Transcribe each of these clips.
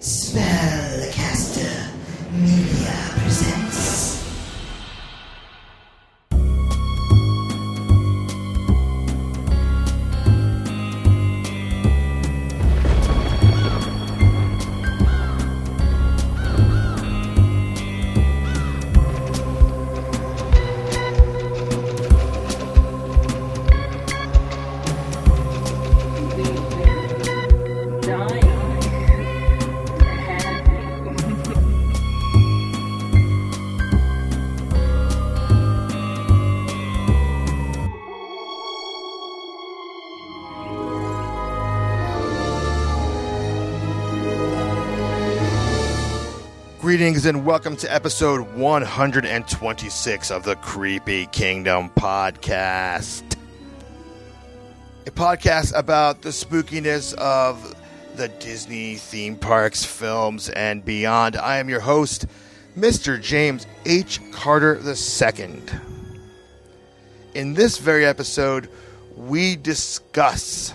Spellcaster Media presents. Greetings and welcome to episode 126 of the Creepy Kingdom podcast. A podcast about the spookiness of the Disney theme parks, films, and beyond. I am your host, Mr. James H. Carter II. In this very episode, we discuss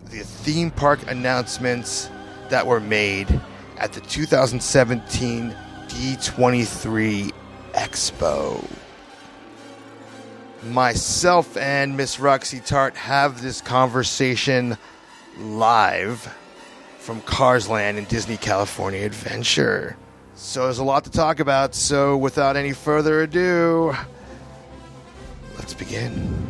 the theme park announcements that were made at the 2017 D23 Expo. Myself and Miss Roxy Tart have this conversation live from Cars Land in Disney California Adventure. So there's a lot to talk about, so without any further ado, let's begin.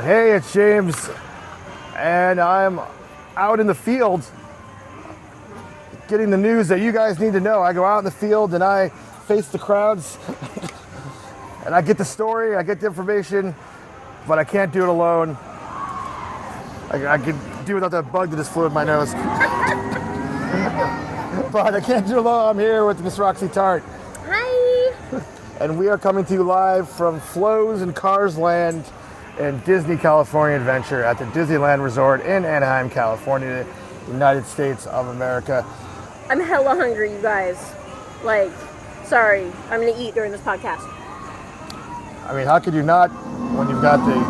Hey, it's James, and I'm out in the field getting the news that you guys need to know. I go out in the field and I face the crowds and I get the story, I get the information, but I can't do it alone. I can do it without that bug that just flew in my nose. But I can't do it alone. I'm here with Miss Roxy Tart. Hi! And we are coming to you live from Flo's and Cars Land in Disney California Adventure at the Disneyland Resort in Anaheim, California, United States of America. I'm hella hungry, you guys. Sorry, I'm gonna eat during this podcast. I mean, how could you not when you've got the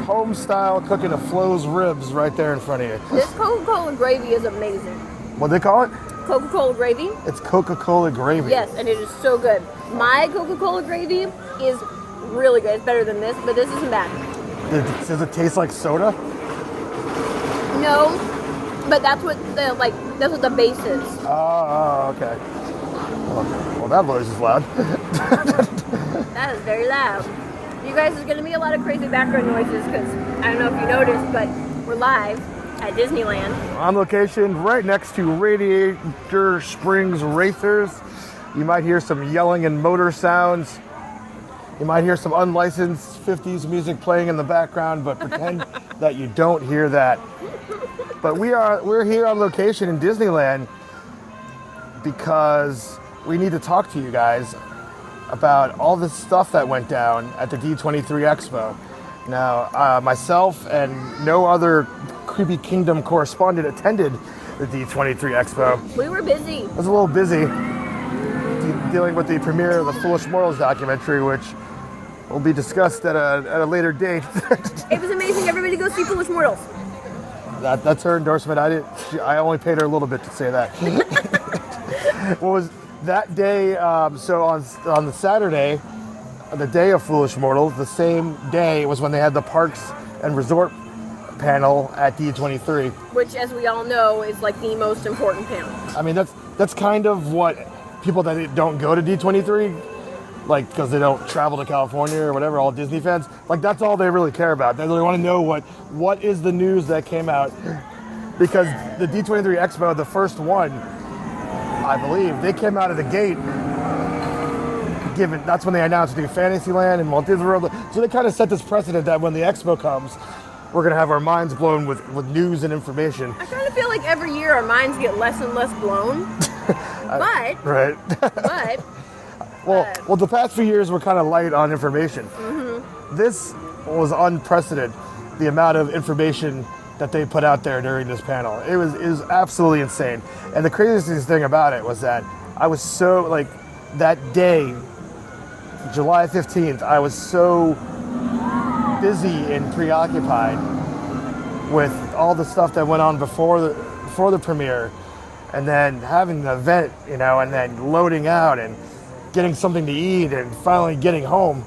home-style cooking of Flo's ribs right there in front of you? This Coca-Cola gravy is amazing. What do they call it? Coca-Cola gravy? It's Coca-Cola gravy. Yes, and it is so good. My Coca-Cola gravy is really good. It's better than this, but this isn't bad. Does it taste like soda? No, but that's what the base is. Oh, okay. Well, that voice is loud. That is very loud. You guys, there's going to be a lot of crazy background noises because I don't know if you noticed, but we're live at Disneyland. On location right next to Radiator Springs Racers. You might hear some yelling and motor sounds. You might hear some unlicensed 50s music playing in the background, but pretend that you don't hear that. But we're here on location in Disneyland because we need to talk to you guys about all this stuff that went down at the D23 Expo. Now, myself and no other Creepy Kingdom correspondent attended the D23 Expo. We were busy. I was a little busy dealing with the premiere of the Foolish Mortals documentary, which will be discussed at a later date. It was amazing. Everybody go see Foolish Mortals. That's her endorsement. I only paid her a little bit to say that. What was that day? So on the Saturday, the day of Foolish Mortals, the same day was when they had the Parks and Resort panel at D23. Which, as we all know, is like the most important panel. I mean, that's kind of what people that don't go to D23, like because they don't travel to California or whatever, all Disney fans, like that's all they really care about. They really want to know what is the news that came out, because the D23 Expo, the first one, I believe, they came out of the gate. That's when they announced New Fantasyland and Walt Disney World. So they kind of set this precedent that when the Expo comes, we're gonna have our minds blown with news and information. I kind of feel like every year our minds get less and less blown. But right. But well, the past few years were kind of light on information. Mm-hmm. This was unprecedented, the amount of information that they put out there during this panel. It was absolutely insane. And the craziest thing about it was that I was so, like, that day, July 15th, I was so busy and preoccupied with all the stuff that went on before the premiere, and then having the event, you know, and then loading out and getting something to eat and finally getting home.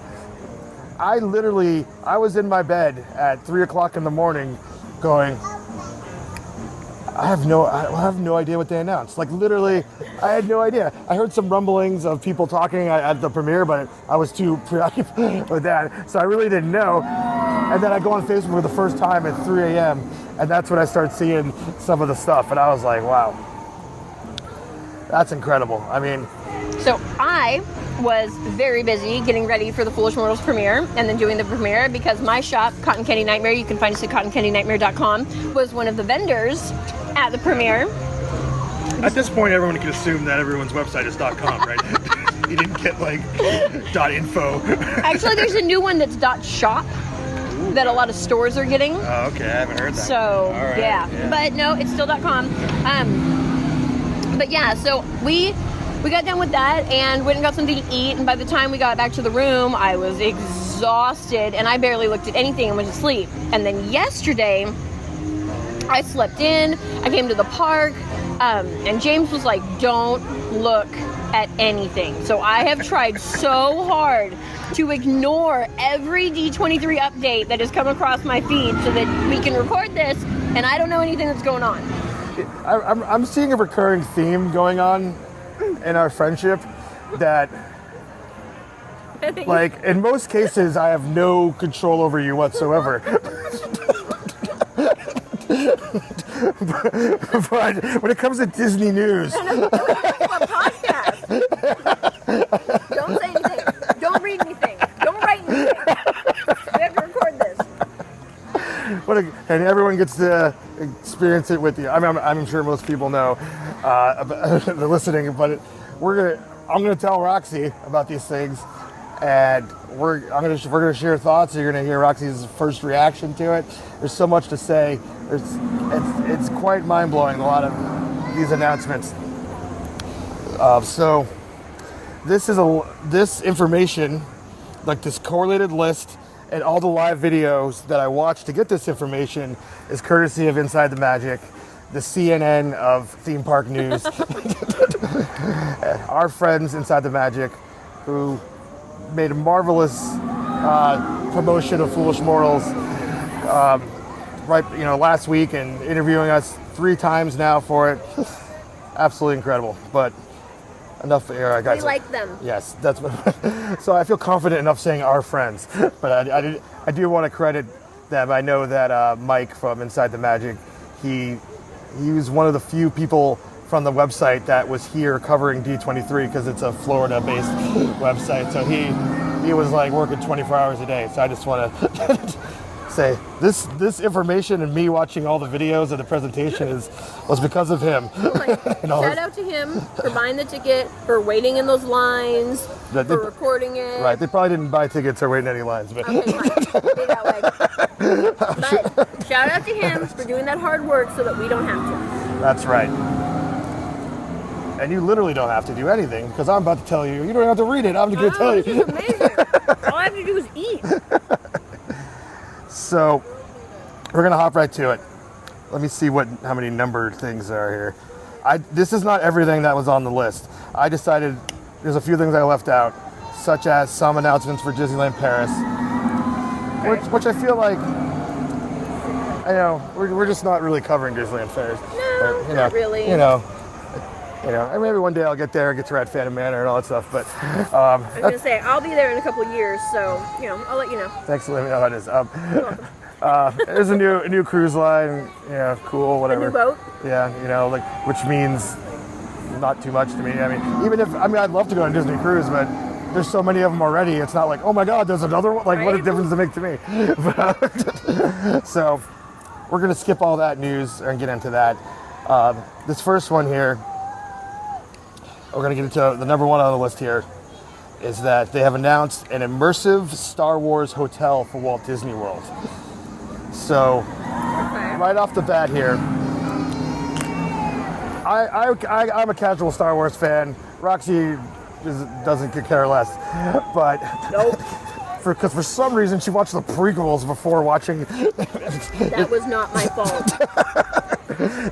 I was in my bed at 3 o'clock in the morning going, I have no idea what they announced. Like, literally, I had no idea. I heard some rumblings of people talking at the premiere, but I was too preoccupied with that, so I really didn't know. And then I go on Facebook for the first time at 3 a.m., and that's when I start seeing some of the stuff, and I was like, wow, that's incredible. I mean, So I was very busy getting ready for the Foolish Mortals premiere and then doing the premiere because my shop, Cotton Candy Nightmare, you can find us at cottoncandynightmare.com, was one of the vendors at the premiere. at this point, everyone can assume that everyone's website is .com, right? You didn't get, like, .info. Actually, there's a new one that's .shop that a lot of stores are getting. Oh, okay, I haven't heard that. So, All right, yeah. But no, it's still .com. But yeah, so we got done with that and went and got something to eat, and by the time we got back to the room, I was exhausted and I barely looked at anything and went to sleep. And then yesterday, I slept in, I came to the park, and James was like, don't look at anything. So I have tried so hard to ignore every D23 update that has come across my feed so that we can record this, and I don't know anything that's going on. I'm seeing a recurring theme going on in our friendship that, like, in most cases, I have no control over you whatsoever. But when it comes to Disney news, Podcast. Don't say anything. Don't read anything. Don't write anything. We have to record this. and everyone gets to experience it with you. I mean, I'm sure most people know they're listening, but I'm gonna tell Roxy about these things, and we're gonna share thoughts. You're gonna hear Roxy's first reaction to it. There's so much to say. It's quite mind blowing. A lot of these announcements. So this information, like this correlated list and all the live videos that I watched to get this information, is courtesy of Inside the Magic, the CNN of theme park news. Our friends Inside the Magic, who made a marvelous promotion of Foolish Mortals last week, and interviewing us 3 times now for it. Absolutely incredible. But enough, guys. We like them. Yes, that's what. So I feel confident enough saying our friends, but I do want to credit them. I know that Mike from Inside the Magic, he was one of the few people from the website that was here covering D23 because it's a Florida-based website. So he was like working 24 hours a day. So I just want to say this information and me watching all the videos of the presentation was because of him. Shout out to him for buying the ticket, for waiting in those lines, for recording it. Right, they probably didn't buy tickets or wait in any lines. But okay, fine. Be that way. But shout out to him for doing that hard work so that we don't have to. That's right. And you literally don't have to do anything, because I'm about to tell you. You don't have to read it. I'm going to tell you. This is amazing. All I have to do is eat. So we're going to hop right to it. Let me see how many numbered things there are here. This is not everything that was on the list. I decided there's a few things I left out, such as some announcements for Disneyland Paris, which I feel like, we're just not really covering Disneyland Paris. No, but, not really. And maybe one day I'll get there and get to ride Phantom Manor and all that stuff. But I'm going to say, I'll be there in a couple of years, so, I'll let you know. Thanks for letting me know how it is. You're welcome. There's a new cruise line. Yeah, cool, whatever. A new boat? Yeah, which means not too much to me. I'd love to go on a Disney cruise, but there's so many of them already. It's not like, oh my God, there's another one. Like, right? What a difference does it make to me? So we're going to skip all that news and get into that. This first one here, we're going to get into the number one on the list here, is that they have announced an immersive Star Wars hotel for Walt Disney World. So right off the bat here, I'm a casual Star Wars fan. Roxy doesn't care less, but Nope. because for some reason she watched the prequels before watching. That was not my fault.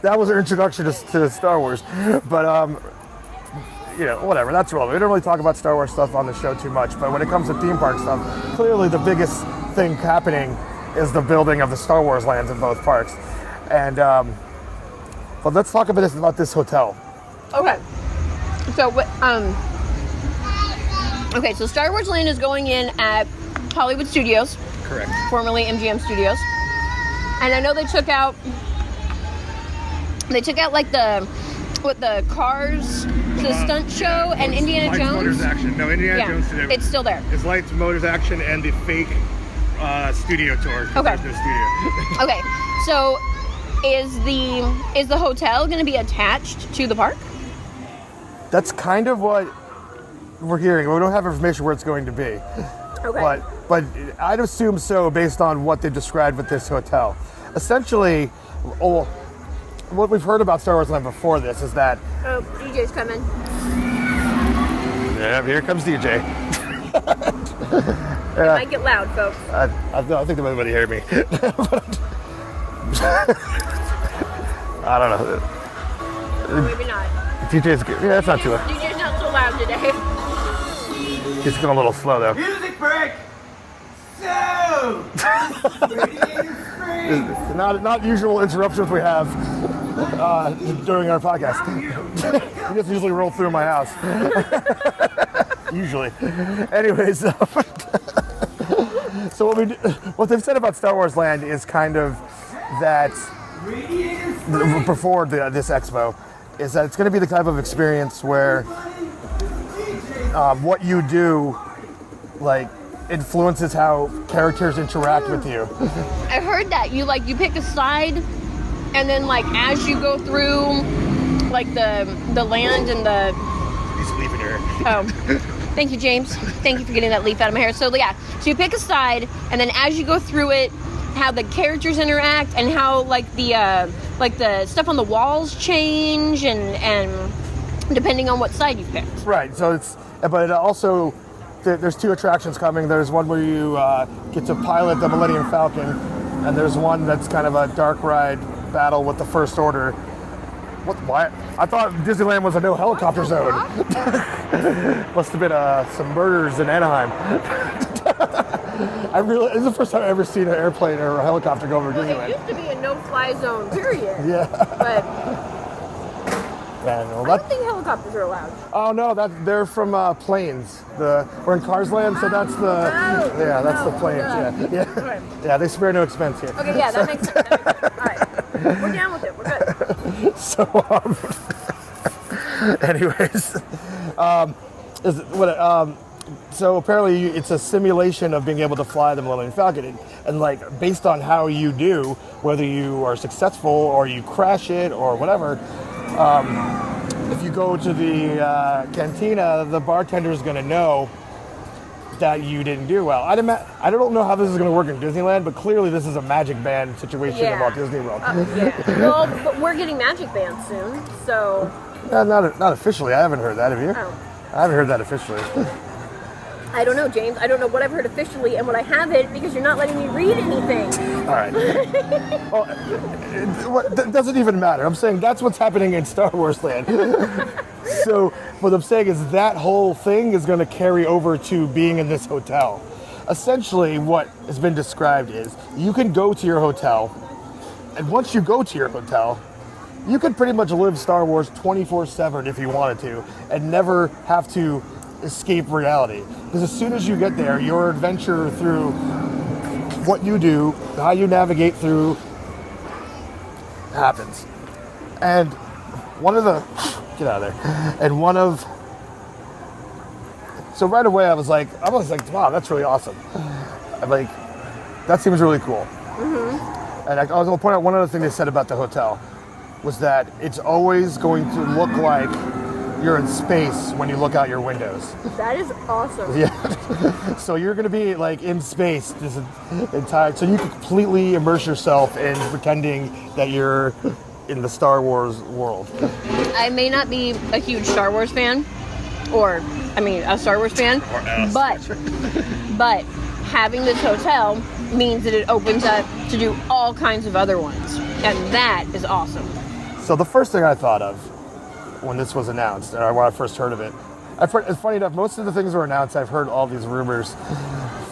That was her introduction to Star Wars, but whatever. That's relevant. We don't really talk about Star Wars stuff on the show too much, but when it comes to theme park stuff, clearly the biggest thing happening is the building of the Star Wars lands in both parks, and but let's talk about this hotel. Okay. So what? Okay, so Star Wars Land is going in at Hollywood Studios, Correct. formerly MGM Studios, and I know they took out like the Cars, the stunt show, and Indiana Lights, Jones. Motors, Action. No, Indiana Jones did It's still there. It's Lights, Motors, Action, and the fake studio tour. Okay. There's no studio. Okay, so is the hotel going to be attached to the park? That's kind of what we're hearing. We don't have information where it's going to be. Okay. But I'd assume so based on what they described with this hotel. Essentially, what we've heard about Star Wars Land before this is that... Oh, DJ's coming. Yeah, here comes DJ. It might get loud, folks. I think everybody heard me. I don't know. Maybe not. DJ's good. Yeah, that's not too loud. DJ's not so loud today. He's going a little slow though. Music break! So! Radiator Springs! Not usual interruptions we have during our podcast. We just usually roll through my house. Usually. Anyways, so what they've said about Star Wars Land is kind of that before this expo is that it's going to be the type of experience where what you do influences how characters interact with you. I heard that you pick a side, and then as you go through the land and the. He's leaving her. Oh, thank you, James. Thank you for getting that leaf out of my hair. So yeah, so you pick a side, and then as you go through it, how the characters interact and how the stuff on the walls change and depending on what side you picked. Right. So but it also. There's two attractions coming. There's one where you get to pilot the Millennium Falcon, and there's one that's kind of a dark ride battle with the First Order. Why? I thought Disneyland was a no helicopter zone. Must have been some murders in Anaheim. This is the first time I've ever seen an airplane or a helicopter go over Disneyland. It used to be a no-fly zone, period. Yeah. But I I don't think helicopters are allowed. Oh no, they're from planes. We're in Cars Land, so that's the the planes. Yeah. Okay. Yeah, they spare no expense here. Okay, yeah, that makes sense. All right, we're down with it. We're good. So, so apparently it's a simulation of being able to fly the Millennium Falcon, and based on how you do, whether you are successful or you crash it or whatever. If you go to the cantina, the bartender is going to know that you didn't do well. I don't know how this is going to work in Disneyland, but clearly this is a Magic Band situation at Walt Disney World. Yeah. Well, but we're getting Magic Bands soon, so. Not officially. I haven't heard that. Have you? Oh. I haven't heard that officially. I don't know, James. I don't know what I've heard officially and what I haven't because you're not letting me read anything. All right. Well, that doesn't even matter. I'm saying that's what's happening in Star Wars Land. So what I'm saying is that whole thing is going to carry over to being in this hotel. Essentially, what has been described is you can go to your hotel, and once you go to your hotel, you can pretty much live Star Wars 24/7 if you wanted to, and never have to escape reality. Because as soon as you get there, your adventure through what you do, how you navigate through, happens. And get out of there. And so right away I was like, wow, that's really awesome. That seems really cool. Mm-hmm. And I was going to point out one other thing they said about the hotel was that it's always going to look like you're in space when you look out your windows. That is awesome. Yeah. So you're going to be like in space this entire. So you can completely immerse yourself in pretending that you're in the Star Wars world. I may not be a huge Star Wars fan, a Star Wars fan, but having this hotel means that it opens up to do all kinds of other ones, and that is awesome. So the first thing I thought of when this was announced, or when I first heard of it, it's funny enough, most of the things were announced, I've heard all these rumors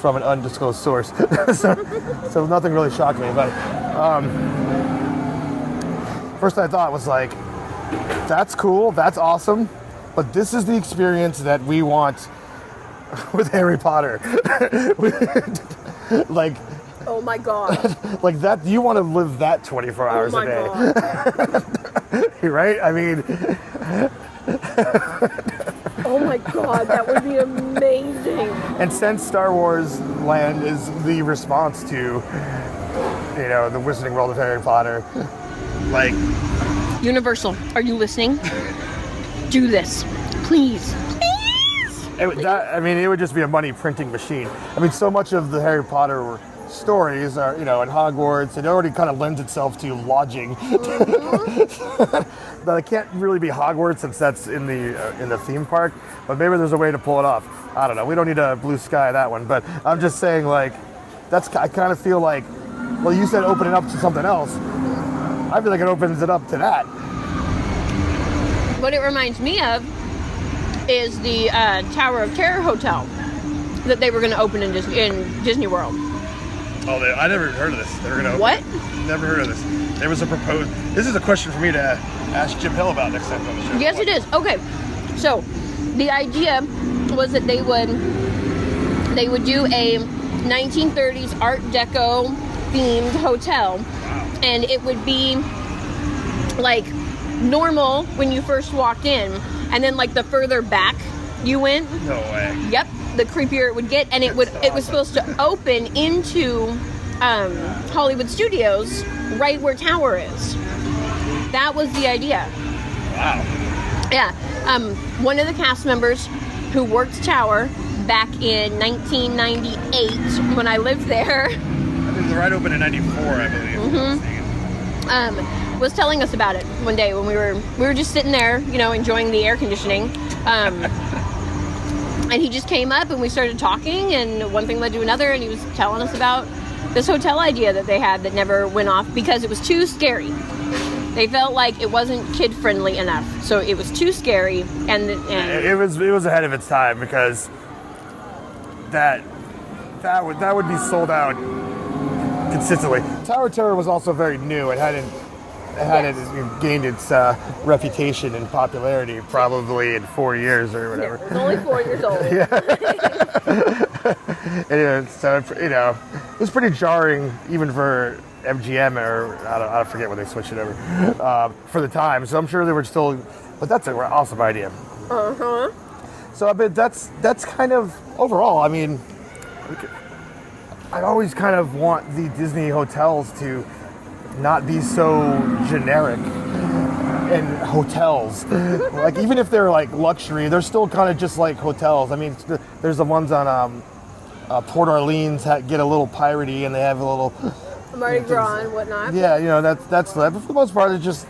from an undisclosed source, so nothing really shocked me, but first I thought was like, that's cool, that's awesome, but this is the experience that we want with Harry Potter. Like, oh my god. Like that, you want to live that 24 hours a day. God. Right? I mean, oh my god, that would be amazing. and since Star Wars Land is the response to, the Wizarding World of Harry Potter, like, Universal, are you listening? Do this, please. it would just be a money printing machine. I mean, so much of the Harry Potter stories are, in Hogwarts, it already kind of lends itself to lodging. But it can't really be Hogwarts since that's in the theme park. But maybe there's a way to pull it off. I don't know. We don't need a blue sky that one. But I'm just saying, like, I kind of feel like, well, you said open it up to something else. I feel like it opens it up to that. What it reminds me of is the Tower of Terror Hotel that they were going to open in Disney World. Oh, I never heard of this. They were gonna. What? Never heard of this. There was a proposed. This is a question for me to ask Jim Hill about next time on the show. Yes, it is. Okay, so the idea was that they would do a 1930s Art Deco themed hotel, and it would be like normal when you first walked in, and then like the further back you went. No way. Yep. The creepier it would get, and it was supposed to open into Hollywood Studios, right where Tower is. That was the idea. Wow. Yeah. One of the cast members who worked Tower back in 1998 when I lived there. I think the ride opened in '94, I believe. Mm-hmm. Was telling us about it one day when we were just sitting there, enjoying the air conditioning. And he just came up and we started talking, and one thing led to another, and he was telling us about this hotel idea that they had that never went off because it was too scary. They felt like it wasn't kid friendly enough, so it was too scary, and it was ahead of its time because that would be sold out consistently. Tower Terror was also very new. It hadn't gained its reputation and popularity probably in 4 years or whatever. Yeah, it's only 4 years old. Anyway, so it was pretty jarring even for MGM, or I forget when they switched it over for the time. So I'm sure they were still, but that's an awesome idea. Uh-huh. So I mean, that's kind of overall. I mean, I always kind of want the Disney hotels to not be so generic in hotels. Like, even if they're like luxury, they're still kind of just like hotels. I mean, there's the ones on Port Orleans get a little piratey, and they have a little Mardi Gras and whatnot. Yeah, that's but for the most part, it's just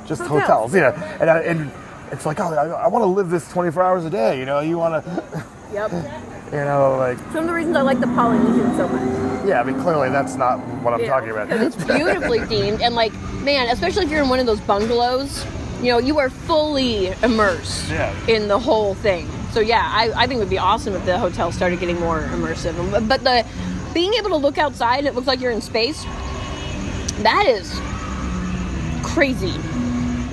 just hotels. Yeah, and it's like, oh, I want to live this 24 hours a day. You want to. Yep. Like. Some of the reasons I like the Polynesian so much. Yeah, I mean, clearly that's not what I'm talking about. It's beautifully themed, and like, man, especially if you're in one of those bungalows, you are fully immersed in the whole thing. So yeah, I think it would be awesome if the hotel started getting more immersive. But being able to look outside and it looks like you're in space, that is crazy.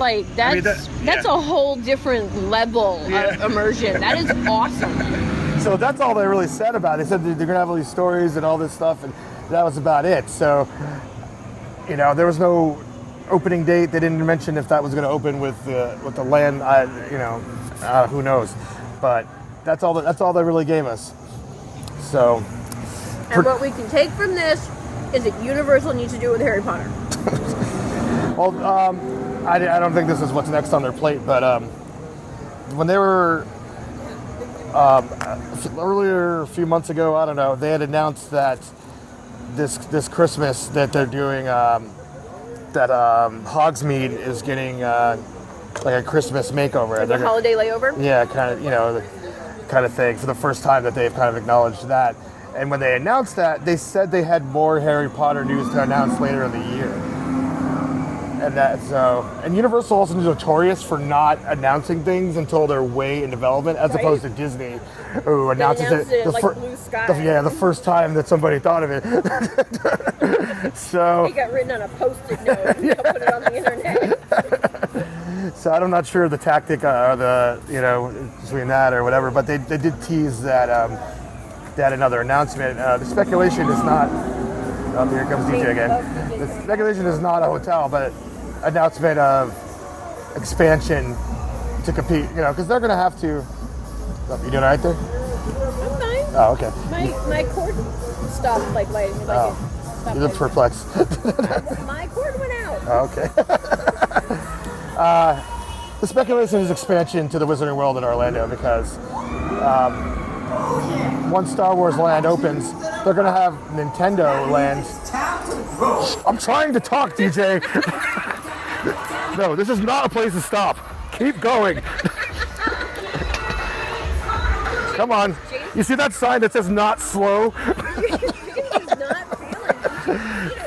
Like, that's a whole different level of immersion. That is awesome. So that's all they really said about it. They said they're going to have all these stories and all this stuff, and that was about it. So, there was no opening date. They didn't mention if that was going to open with the land. Who knows? But that's all they really gave us. So. And what we can take from this is that Universal needs to do it with Harry Potter. Well, I don't think this is what's next on their plate, but when they were earlier, a few months ago, I don't know, they had announced that this Christmas that they're doing that Hogsmeade is getting like a Christmas makeover. Like a holiday layover? Yeah, kind of, the kind of thing, for the first time that they've kind of acknowledged that. And when they announced that, they said they had more Harry Potter news to announce later in the year. And Universal also is notorious for not announcing things until they're way in development, as opposed to Disney, who announces it like blue sky. the first time that somebody thought of it. So It got written on a Post-it note and they'll put it on the internet. So I'm not sure the tactic, between that or whatever, but they did tease that that another announcement. The speculation is not. Oh, here comes DJ again. The speculation is not a hotel, but announcement of expansion to compete. Because they're going to have to. Oh, you doing all right there? I'm fine. Oh, okay. My cord stopped lighting. You look perplexed. My cord went out. Oh, okay. The speculation is expansion to the Wizarding World in Orlando, because once Star Wars Land opens, they're going to have Nintendo Land. I'm trying to talk, DJ. No, this is not a place to stop. Keep going. Come on. You see that sign that says not slow?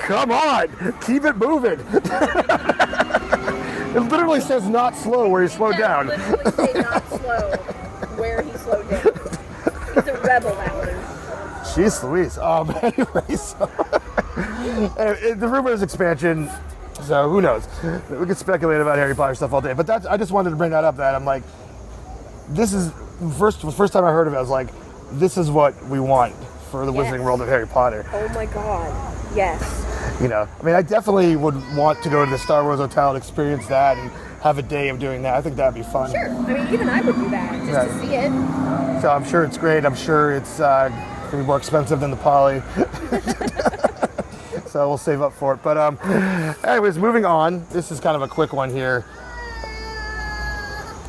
Come on. Keep it moving. It literally says not slow where you slow down. It literally say not slow where he slowed down. He's a rebel, that one. Jeez Louise. Anyway, so the rumor is expansion, so who knows? We could speculate about Harry Potter stuff all day, but I just wanted to bring that up, that I'm like, this is, the first time I heard of it, I was like, this is what we want for the Wizarding World of Harry Potter. Oh my God, yes. I definitely would want to go to the Star Wars Hotel and experience that and have a day of doing that. I think that'd be fun. Sure, even I would do that, just to see it. So I'm sure it's great. I'm sure it's going to be more expensive than the Poly. So we'll save up for it. But anyways, moving on. This is kind of a quick one here.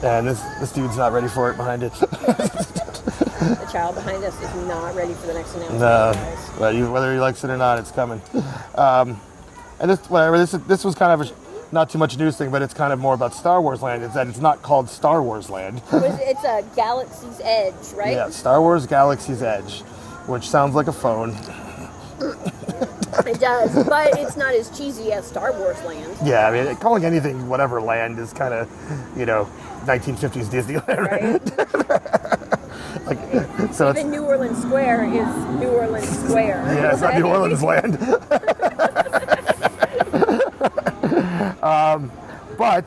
And this dude's not ready for it behind it. The child behind us is not ready for the next announcement. No, but whether he likes it or not, it's coming. And this was kind of not too much news thing, but it's kind of more about Star Wars Land. Is that it's not called Star Wars Land. It's a Galaxy's Edge, right? Yeah, Star Wars Galaxy's Edge, which sounds like a phone. It does, but it's not as cheesy as Star Wars Land. Yeah, calling anything whatever land is kind of, 1950s Disneyland. Right? So even New Orleans Square is New Orleans Square. Yeah, it's not New Orleans Land. But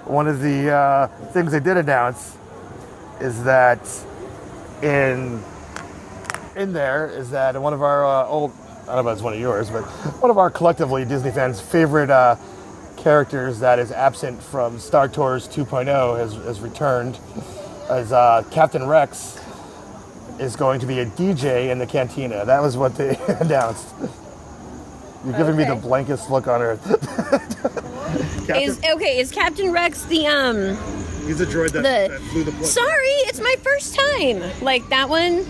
one of the things they did announce is that in there is that one of our old, I don't know if it's one of yours, but one of our collectively Disney fans' favorite characters that is absent from Star Tours 2.0 has returned, as Captain Rex is going to be a DJ in the cantina. That was what they announced. You're giving me the blankest look on earth. Is Captain Rex the He's a droid that flew the plane. Sorry, it's my first time. Like that one.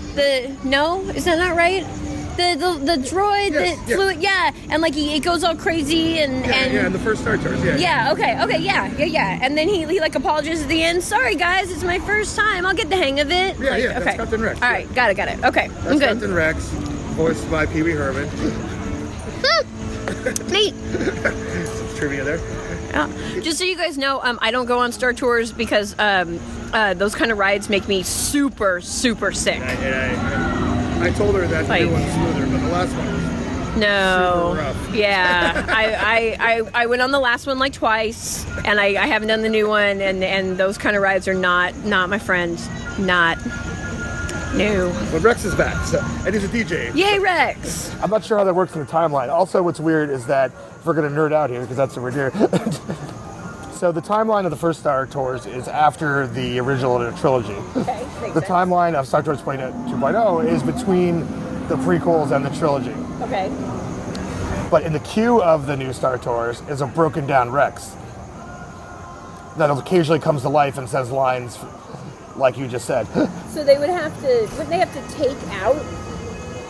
No, is that not right? The droid that flew it, and like it goes all crazy and in the first Star Tours, okay, and then he like apologizes at the end. Sorry guys, it's my first time. I'll get the hang of it. That's Captain Rex. All right, got it. Okay, that's I'm good. Captain Rex, voiced by Pee Wee Herman. Neat. Some trivia there. Just so you guys know, I don't go on Star Tours because those kind of rides make me super, super sick. I told her that the new one's smoother, but the last one was super rough. Yeah. I went on the last one like twice, and I haven't done the new one, and those kind of rides are not my friend. Not. No. But Rex is back, and he's a DJ. Yay, Rex! I'm not sure how that works in the timeline. Also, what's weird is that, if we're going to nerd out here, because that's what we're doing. So the timeline of the first Star Tours is after the original trilogy. Okay, the timeline of Star Tours 2.0 is between the prequels and the trilogy. Okay. But in the queue of the new Star Tours is a broken down Rex. that occasionally comes to life and says lines like you just said. So they wouldn't they have to take out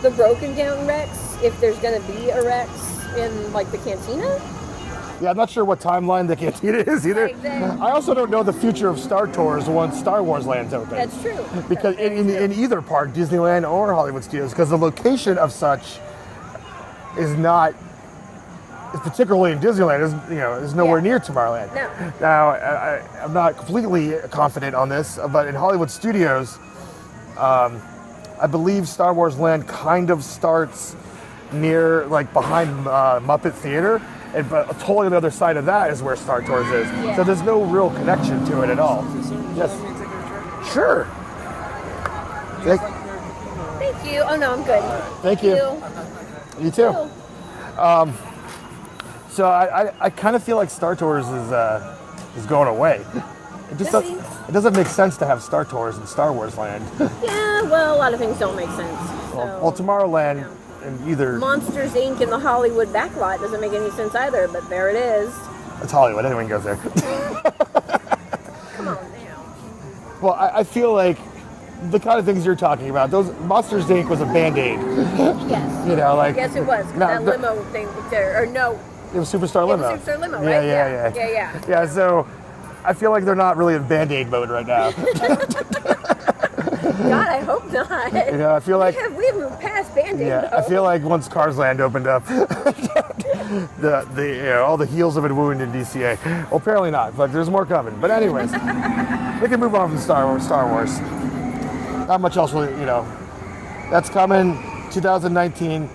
the broken down Rex if there's going to be a Rex in like the cantina? Yeah, I'm not sure what timeline the cantina is either. I also don't know the future of Star Tours once Star Wars Land's open. That's true. Because in either park, Disneyland or Hollywood Studios, because the location of such is not, particularly in Disneyland, is nowhere near Tomorrowland. No. Now, I'm not completely confident on this, but in Hollywood Studios, I believe Star Wars Land kind of starts near, like behind Muppet Theater, but totally on the other side of that is where Star Tours is. Yeah. So there's no real connection to it at all. Yes. Sure. Thank you. Oh no, I'm good. Thank you. You too. So I kind of feel like Star Tours is going away. It just it doesn't make sense to have Star Tours in Star Wars Land. Yeah, well, a lot of things don't make sense. Well, Tomorrowland and either Monsters Inc. in the Hollywood backlot doesn't make any sense either, but there it is. it's Hollywood. Anyone goes there. Come on now. Well, I feel like the kind of things you're talking about, those Monsters Inc. was a Band-Aid. Yes. Like Yes, it was. 'Cause No, that limo thing there, or no, it was Superstar Limo. it was Superstar Limo, right? Yeah. Yeah, so I feel like they're not really in Band-Aid mode right now. God, I hope not. I feel like We've moved past Band-Aid. yeah, I feel like once Cars Land opened up, all the heels have been wounded in DCA. Well, apparently not, but there's more coming. But anyways, we can move on from Star Wars. Not much else really, That's coming 2019.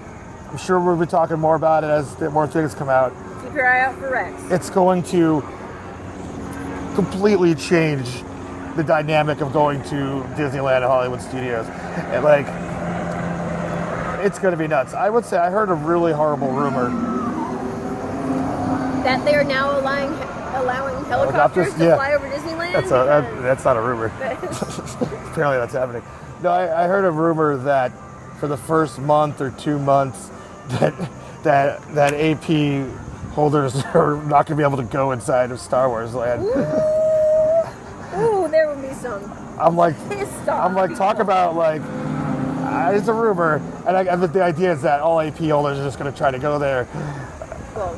I'm sure we'll be talking more about it as more things come out. Keep your eye out for Rex. It's going to completely change the dynamic of going to Disneyland and Hollywood Studios. And it's going to be nuts. I would say I heard a really horrible rumor. That they are now allowing helicopters to fly over Disneyland? That's not a rumor. Apparently that's happening. No, I heard a rumor that for the first month or 2 months that AP holders are not going to be able to go inside of Star Wars Land. Ooh, there will be some. I'm like, pissed-off talk about it's a rumor, and the idea is that all AP holders are just going to try to go there. Well,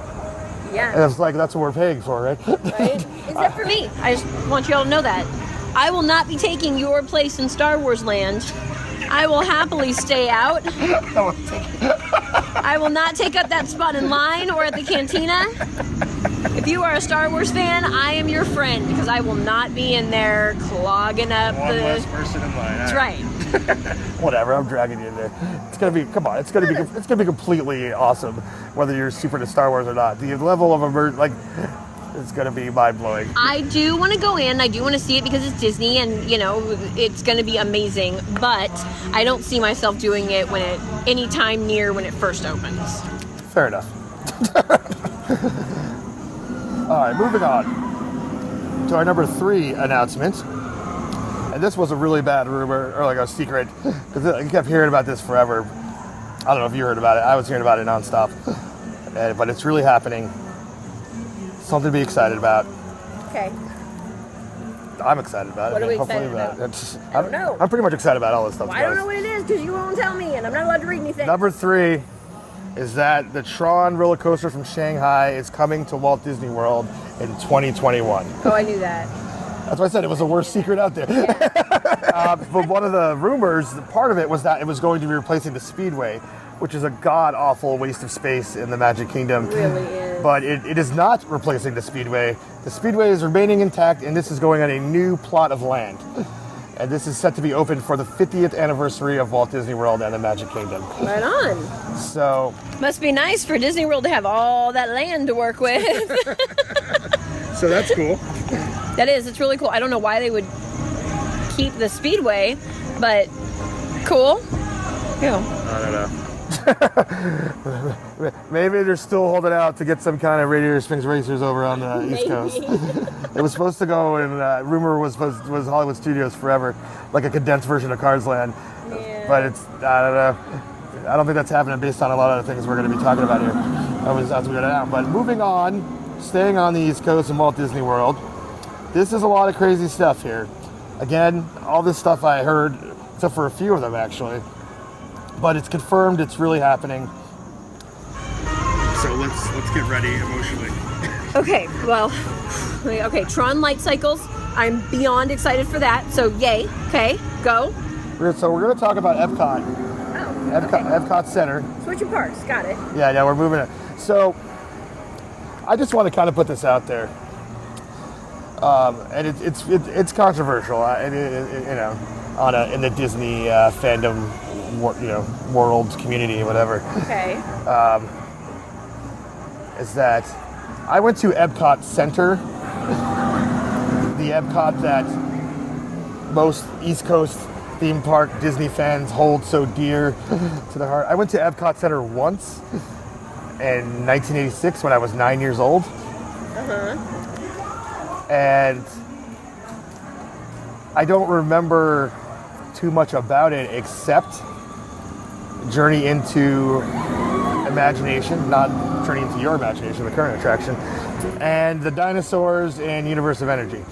yeah. And it's like, that's what we're paying for, right? Right? Except for me. I just want you all to know that. I will not be taking your place in Star Wars Land. I will happily stay out. I will not take up that spot in line or at the cantina. If you are a Star Wars fan, I am your friend because I will not be in there clogging up One less person in line. That's right. Whatever, I'm dragging you in there. It's gonna be completely awesome, whether you're super into Star Wars or not. The level of it's gonna be mind blowing. I do want to go in. I do want to see it because it's Disney, and it's gonna be amazing. But I don't see myself doing it any time near when it first opens. Fair enough. All right, moving on to our number 3 announcement. And this was a really bad rumor, or a secret, because I kept hearing about this forever. I don't know if you heard about it. I was hearing about it nonstop. But it's really happening. Something to be excited about. Okay. I'm excited about it. What are we excited about? I don't know. I'm pretty much excited about all this stuff. Well, I don't know what it is because you won't tell me, and I'm not allowed to read anything. Number 3 is that the Tron roller coaster from Shanghai is coming to Walt Disney World in 2021. Oh, I knew that. That's why I said it was the worst secret out there. Yeah. But one of the rumors, part of it was that it was going to be replacing the Speedway, which is a god-awful waste of space in the Magic Kingdom. It really is. But it is not replacing the Speedway. The Speedway is remaining intact, and this is going on a new plot of land. And this is set to be open for the 50th anniversary of Walt Disney World and the Magic Kingdom. Right on. So Must be nice for Disney World to have all that land to work with. so that's cool. That is. It's really cool. I don't know why they would keep the Speedway, but cool. Yeah. I don't know. Maybe they're still holding out to get some kind of Radiator Springs racers over on the East Coast. It was supposed to go, and rumor was Hollywood Studios forever, like a condensed version of Cars Land. Yeah. But I don't know. I don't think that's happening based on a lot of the things we're going to be talking about here as we go down. But moving on, staying on the East Coast in Walt Disney World, this is a lot of crazy stuff here. Again, all this stuff I heard, except for a few of them actually, but it's confirmed. It's really happening. So let's get ready emotionally. Okay, well, okay, Tron Light Cycles. I'm beyond excited for that. So yay. Okay, go. So we're going to talk about Epcot. Oh. Epcot Center. Switching parks. Got it. Yeah, we're moving it. So I just want to kind of put this out there, and it's controversial, in the Disney fandom, world community, whatever. Okay. Is that I went to Epcot Center, the Epcot that most East Coast theme park Disney fans hold so dear to their heart. I went to Epcot Center once in 1986 when I was 9 years old. And I don't remember too much about it except Journey into Imagination, not Journey into Your Imagination, the current attraction, and the dinosaurs in Universe of Energy.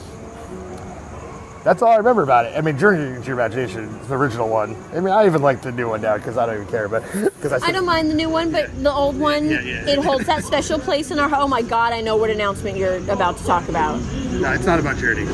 That's all I remember about it. I mean, Journey into Your Imagination is the original one. I mean, I even like the new one now because I don't even care. But because I don't mind the new one, but the old one, it holds that special place in our. Oh my God, I know what announcement you're about to talk about. No, it's not about Journey.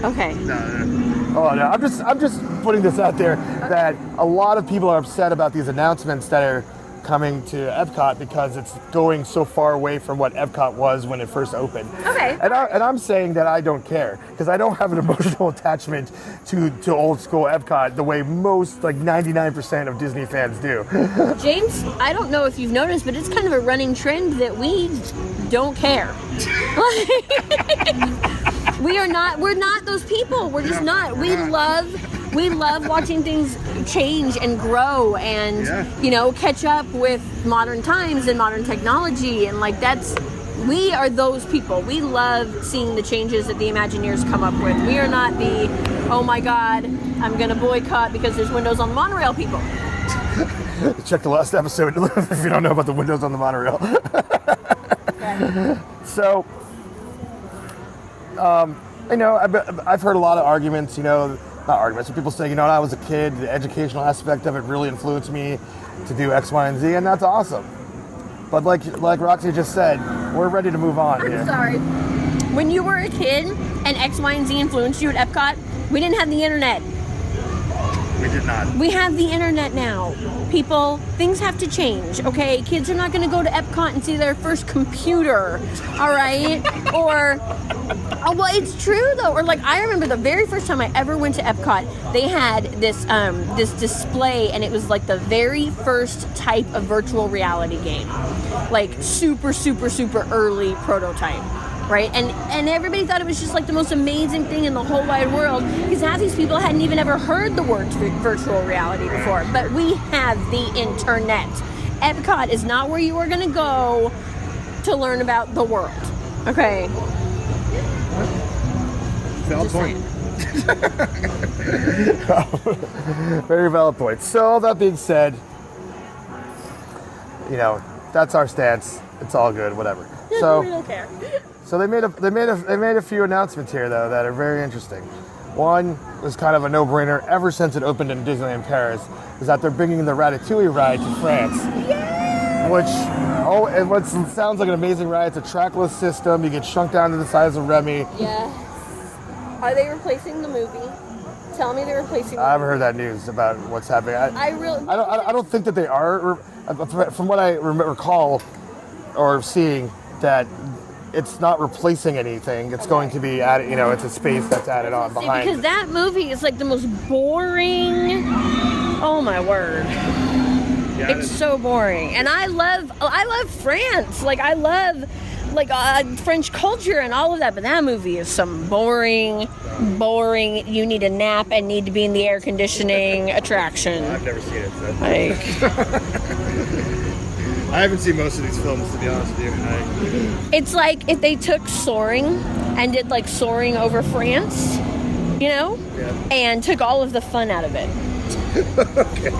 Okay. No. Oh no, I'm just putting this out there that a lot of people are upset about these announcements that are coming to Epcot because it's going so far away from what Epcot was when it first opened. Okay. And I'm saying that I don't care because I don't have an emotional attachment to old school Epcot the way most, like 99% of Disney fans do. James, I don't know if you've noticed, but it's kind of a running trend that we don't care. We're not those people. We're just not. We love watching things change and grow and, catch up with modern times and modern technology. And we are those people. We love seeing the changes that the Imagineers come up with. We are not the, oh my God, I'm going to boycott because there's windows on the monorail people. Check the last episode if you don't know about the windows on the monorail. So, I've heard a lot of arguments, not arguments, but people say, when I was a kid, the educational aspect of it really influenced me to do X, Y, and Z, and that's awesome. But like Roxy just said, we're ready to move on. I'm sorry. When you were a kid and X, Y, and Z influenced you at Epcot, we didn't have the internet. We did not. We have the internet now. People, things have to change, okay? Kids are not going to go to Epcot and see their first computer, all right? Or, well, it's true, though. Or, I remember the very first time I ever went to Epcot, they had this display, and it was, the very first type of virtual reality game. Super, super, super early prototype. Right? And everybody thought it was just the most amazing thing in the whole wide world because half these people hadn't even ever heard the word virtual reality before. But we have the internet. Epcot is not where you are going to go to learn about the world. Okay? Valid point. Very valid point. So all that being said, that's our stance. It's all good, whatever. So we don't care. So they made a few announcements here though that are very interesting. One was kind of a no-brainer ever since it opened in Disneyland Paris, is that they're bringing the Ratatouille ride to France. Yay! And what sounds like an amazing ride. It's a trackless system. You get shrunk down to the size of Remy. Yes. Are they replacing the movie? Tell me they're replacing the movie. I haven't heard that news about what's happening. I don't think that they are. From what I recall or seeing, that it's not replacing anything. It's going to be added, it's a space that's added on behind. Because that movie is the most boring. Oh my word. Yeah, it's so boring. And I love France. I love French culture and all of that, but that movie is some boring, you need a nap and need to be in the air conditioning attraction. I've never seen it, so. I haven't seen most of these films, to be honest with you. It's like if they took Soaring and did Soaring over France, and took all of the fun out of it. Okay.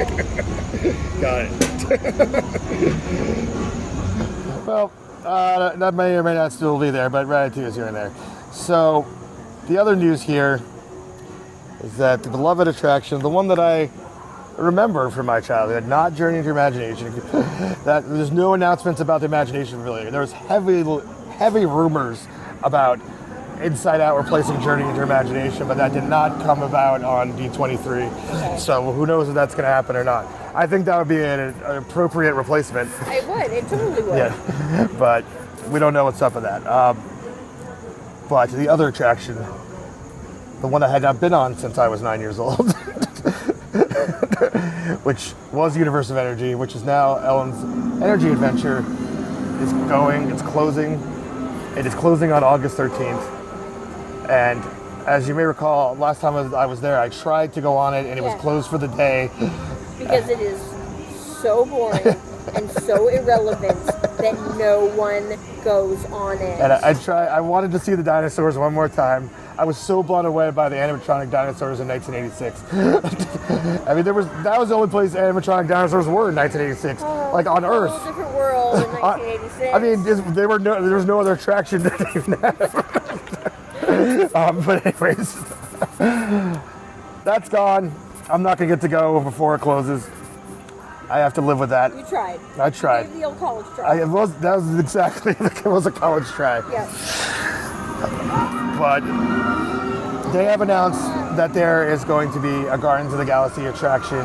Got it. Well, that may or may not still be there, but Ratatouille is here and there. So, the other news here is that the beloved attraction, the one that I remember from my childhood, not Journey into Imagination, that there's no announcements about the Imagination Pavilion. There was heavy rumors about Inside Out replacing Journey into Imagination, but that did not come about on D23. So who knows if that's going to happen or not. I think that would be an appropriate replacement. It would. It totally would. Yeah, but we don't know what's up with that. But the other attraction, the one I had not been on since I was 9 years old, which was Universe of Energy, which is now Ellen's Energy Adventure, it's closing. It is closing on August 13th. And as you may recall, last time I was there, I tried to go on it and it was closed for the day. Because it is so boring and so irrelevant that no one goes on it. And I wanted to see the dinosaurs one more time. I was so blown away by the animatronic dinosaurs in 1986. I mean, that was the only place animatronic dinosaurs were in 1986, like on Earth. A whole different world in 1986. I mean, there was no other attraction that they even have. But anyways, that's gone. I'm not gonna get to go before it closes. I have to live with that. You tried. I tried. You gave the old college try. That was exactly it was a college try. Yeah. But they have announced that there is going to be a Guardians of the Galaxy attraction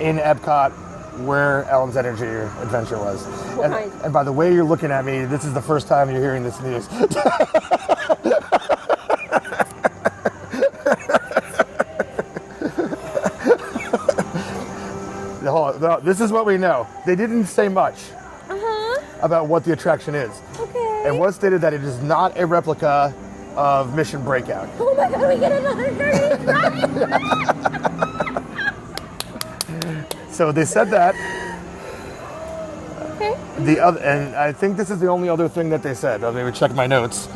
in Epcot where Ellen's Energy Adventure was. What kind? And by the way you're looking at me, this is the first time you're hearing this news. This is what we know. They didn't say much about what the attraction is. Okay. It was stated that it is not a replica of Mission Breakout. Oh my god, we get another Guardians ride! So they said that. Okay. And I think this is the only other thing that they said. I'll maybe check my notes.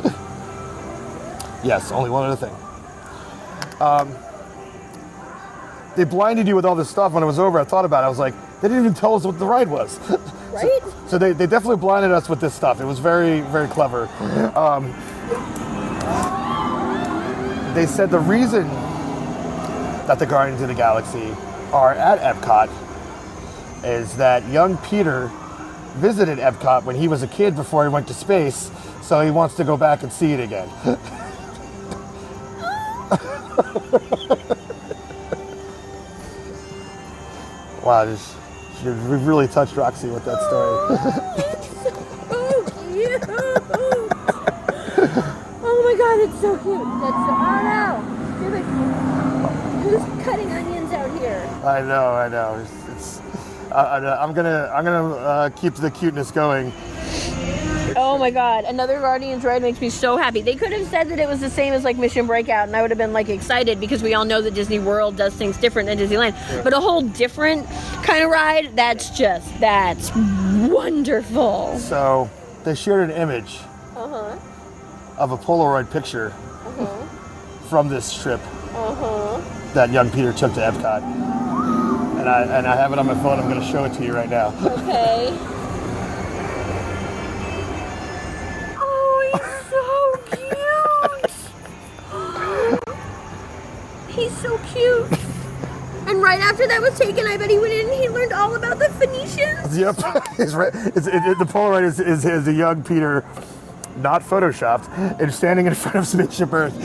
Yes, only one other thing. They blinded you with all this stuff when it was over. I thought about it. I was like, they didn't even tell us what the ride was. Right? So they definitely blinded us with this stuff. It was very, very clever. They said the reason that the Guardians of the Galaxy are at Epcot is that young Peter visited Epcot when he was a kid before he went to space, so he wants to go back and see it again. Wow, we've really touched Roxy with that story. Oh, cute! Oh my god, it's so cute. That's Who's cutting onions out here? I know. I'm gonna keep the cuteness going. Oh my god, another Guardians ride makes me so happy. They could have said that it was the same as like Mission Breakout and I would have been like excited because we all know that Disney World does things different than Disneyland. Yeah. But a whole different kind of ride, that's wonderful. So they shared an image of a Polaroid picture from this trip that young Peter took to Epcot. And I have it on my phone. I'm going to show it to you right now. Okay. He's so cute. And right after that was taken, I bet he went in and he learned all about the Phoenicians. Yep. The Polaroid is a young Peter, not photoshopped, and standing in front of Spaceship Earth.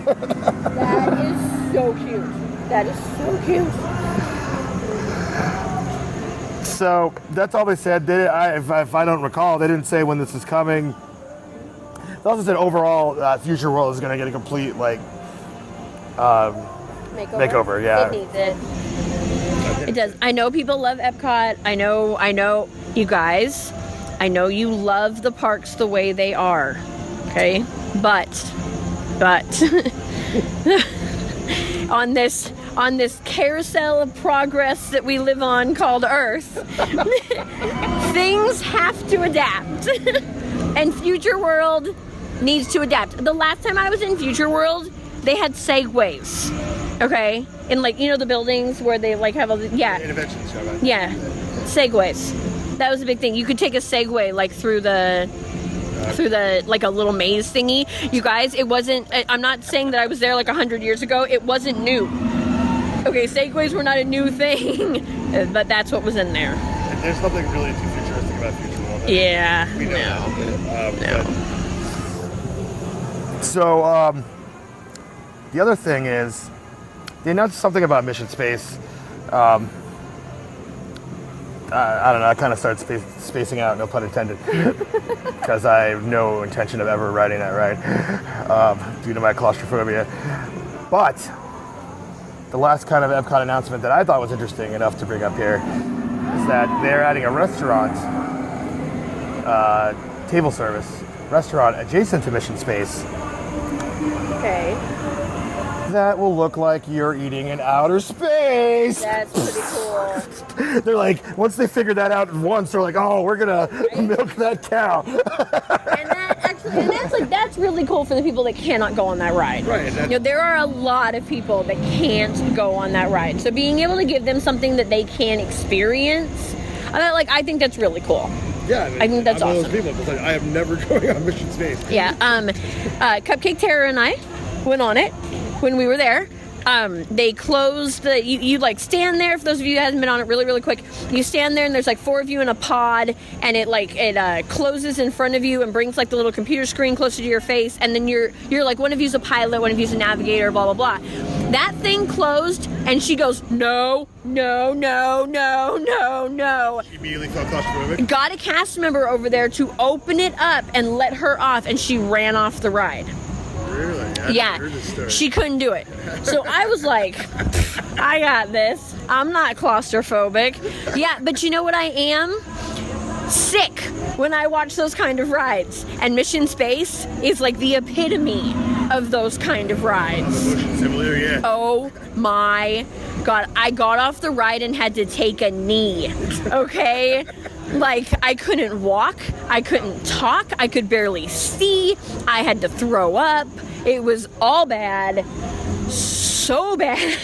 That is so cute. That is so cute. So that's all they said. If I don't recall, they didn't say when this is coming. They also said overall, Future World is going to get a complete makeover. Yeah, it needs it. It does. I know people love Epcot. I know, you guys. I know you love the parks the way they are. Okay, but on this carousel of progress that we live on called Earth, things have to adapt, and Future World needs to adapt. The last time I was in Future World, they had segways, okay? In the buildings where they have all the, interventions. Yeah, segways. That was a big thing. You could take a Segway through the through the like a little maze thingy. You guys, it wasn't. I'm not saying that I was there like 100 years ago. It wasn't new. Okay, segways were not a new thing, but that's what was in there. There's nothing really too futuristic about Future World. Yeah. We know No. So, the other thing is, they announced something about mission space. I don't know, I kind of started spacing out, no pun intended, because I have no intention of ever riding that ride due to my claustrophobia. But the last kind of Epcot announcement that I thought was interesting enough to bring up here is that they're adding a restaurant, table service restaurant adjacent to mission space. Okay. That will look like you're eating in outer space. That's pretty cool. They're like, once they figured that out once, they're like, oh, we're gonna milk that cow. And that's really cool for the people that cannot go on that ride. Right. There are a lot of people that can't go on that ride. So being able to give them something that they can experience, I think that's really cool. Yeah, I think that's I'm awesome. one of those people that's like, I am never going on mission space. Yeah. Cupcake Terror and I went on it when we were there. They closed the, you like stand there, for those of you who haven't been on it, really, really quick, you stand there and there's like 4 of you in a pod, and it closes in front of you and brings like the little computer screen closer to your face, and then you're like, one of you's a pilot, one of you's a navigator, blah, blah, blah. That thing closed, and she goes, no. She immediately felt claustrophobic. Got a cast member over there to open it up and let her off, and she ran off the ride. Really? Yeah, she couldn't do it. So I was like, I got this. I'm not claustrophobic. Yeah, but you know what I am? Sick when I watch those kind of rides. And Mission Space is like the epitome of those kind of rides. Simulator, yeah. Oh my God. I got off the ride and had to take a knee. Okay? Like, I couldn't walk, I couldn't talk, I could barely see, I had to throw up. It was all bad, so bad.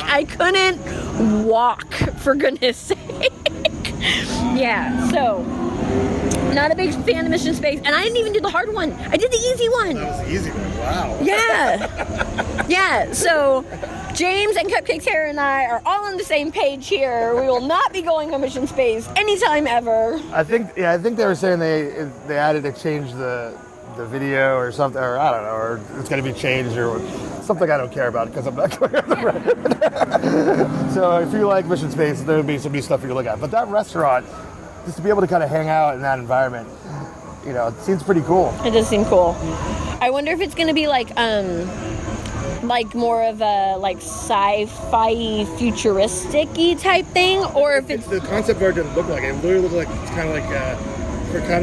I couldn't walk, for goodness sake. Yeah, so, not a big fan of Mission Space, and I didn't even do the hard one. I did the easy one. That was the easy one, wow. Yeah. Yeah, so James and Cupcake Terror and I are all on the same page here. We will not be going on Mission Space anytime ever. I think they were saying they added to change the video or something, or I don't know, or it's going to be changed or something I don't care about because I'm not going on the ride. So if you like Mission Space, there'll be some new stuff you can look at. But that restaurant, just to be able to kind of hang out in that environment, it seems pretty cool. It does seem cool. I wonder if it's going to be like more of a like sci-fi futuristic-y type thing, or if it's the concept art doesn't look like it. It literally looks like it's kind of like a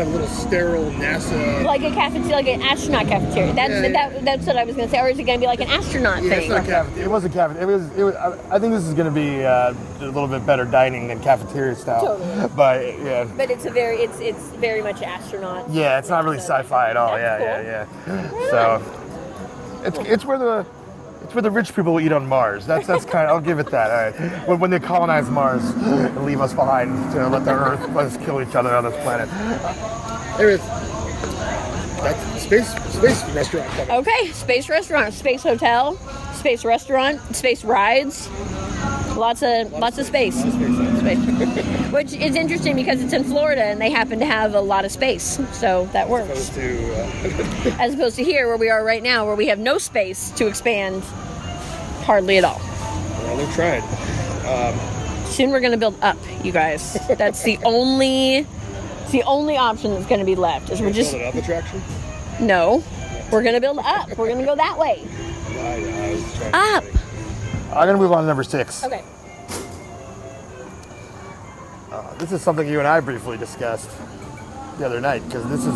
little sterile NASA, like a cafeteria, like an astronaut cafeteria. That's what I was going to say. Or is it going to be like an astronaut thing? It was a cafeteria. It was. I think this is going to be a little bit better dining than cafeteria style. Totally. But yeah. But it's very much astronaut. Yeah, it's not really sci-fi at all. That's Yeah. cool. So it's where the rich people eat on Mars. That's kind of, I'll give it that. All right. When they colonize Mars and leave us behind to let the Earth let us kill each other on this planet. There is. That's space restaurant. Okay, space restaurant, space hotel, space restaurant, space rides. Lots of space. Space. Which is interesting because it's in Florida and they happen to have a lot of space, so that works. As opposed to here where we are right now, where we have no space to expand hardly at all. Well, they're trying. Soon we're going to build up, you guys. That's the only option that's going to be left. Is we're just build an up attraction? No, we're going to build up. We're going to go that way. Up. I'm going to move on to number 6. Okay. This is something you and I briefly discussed the other night, because this is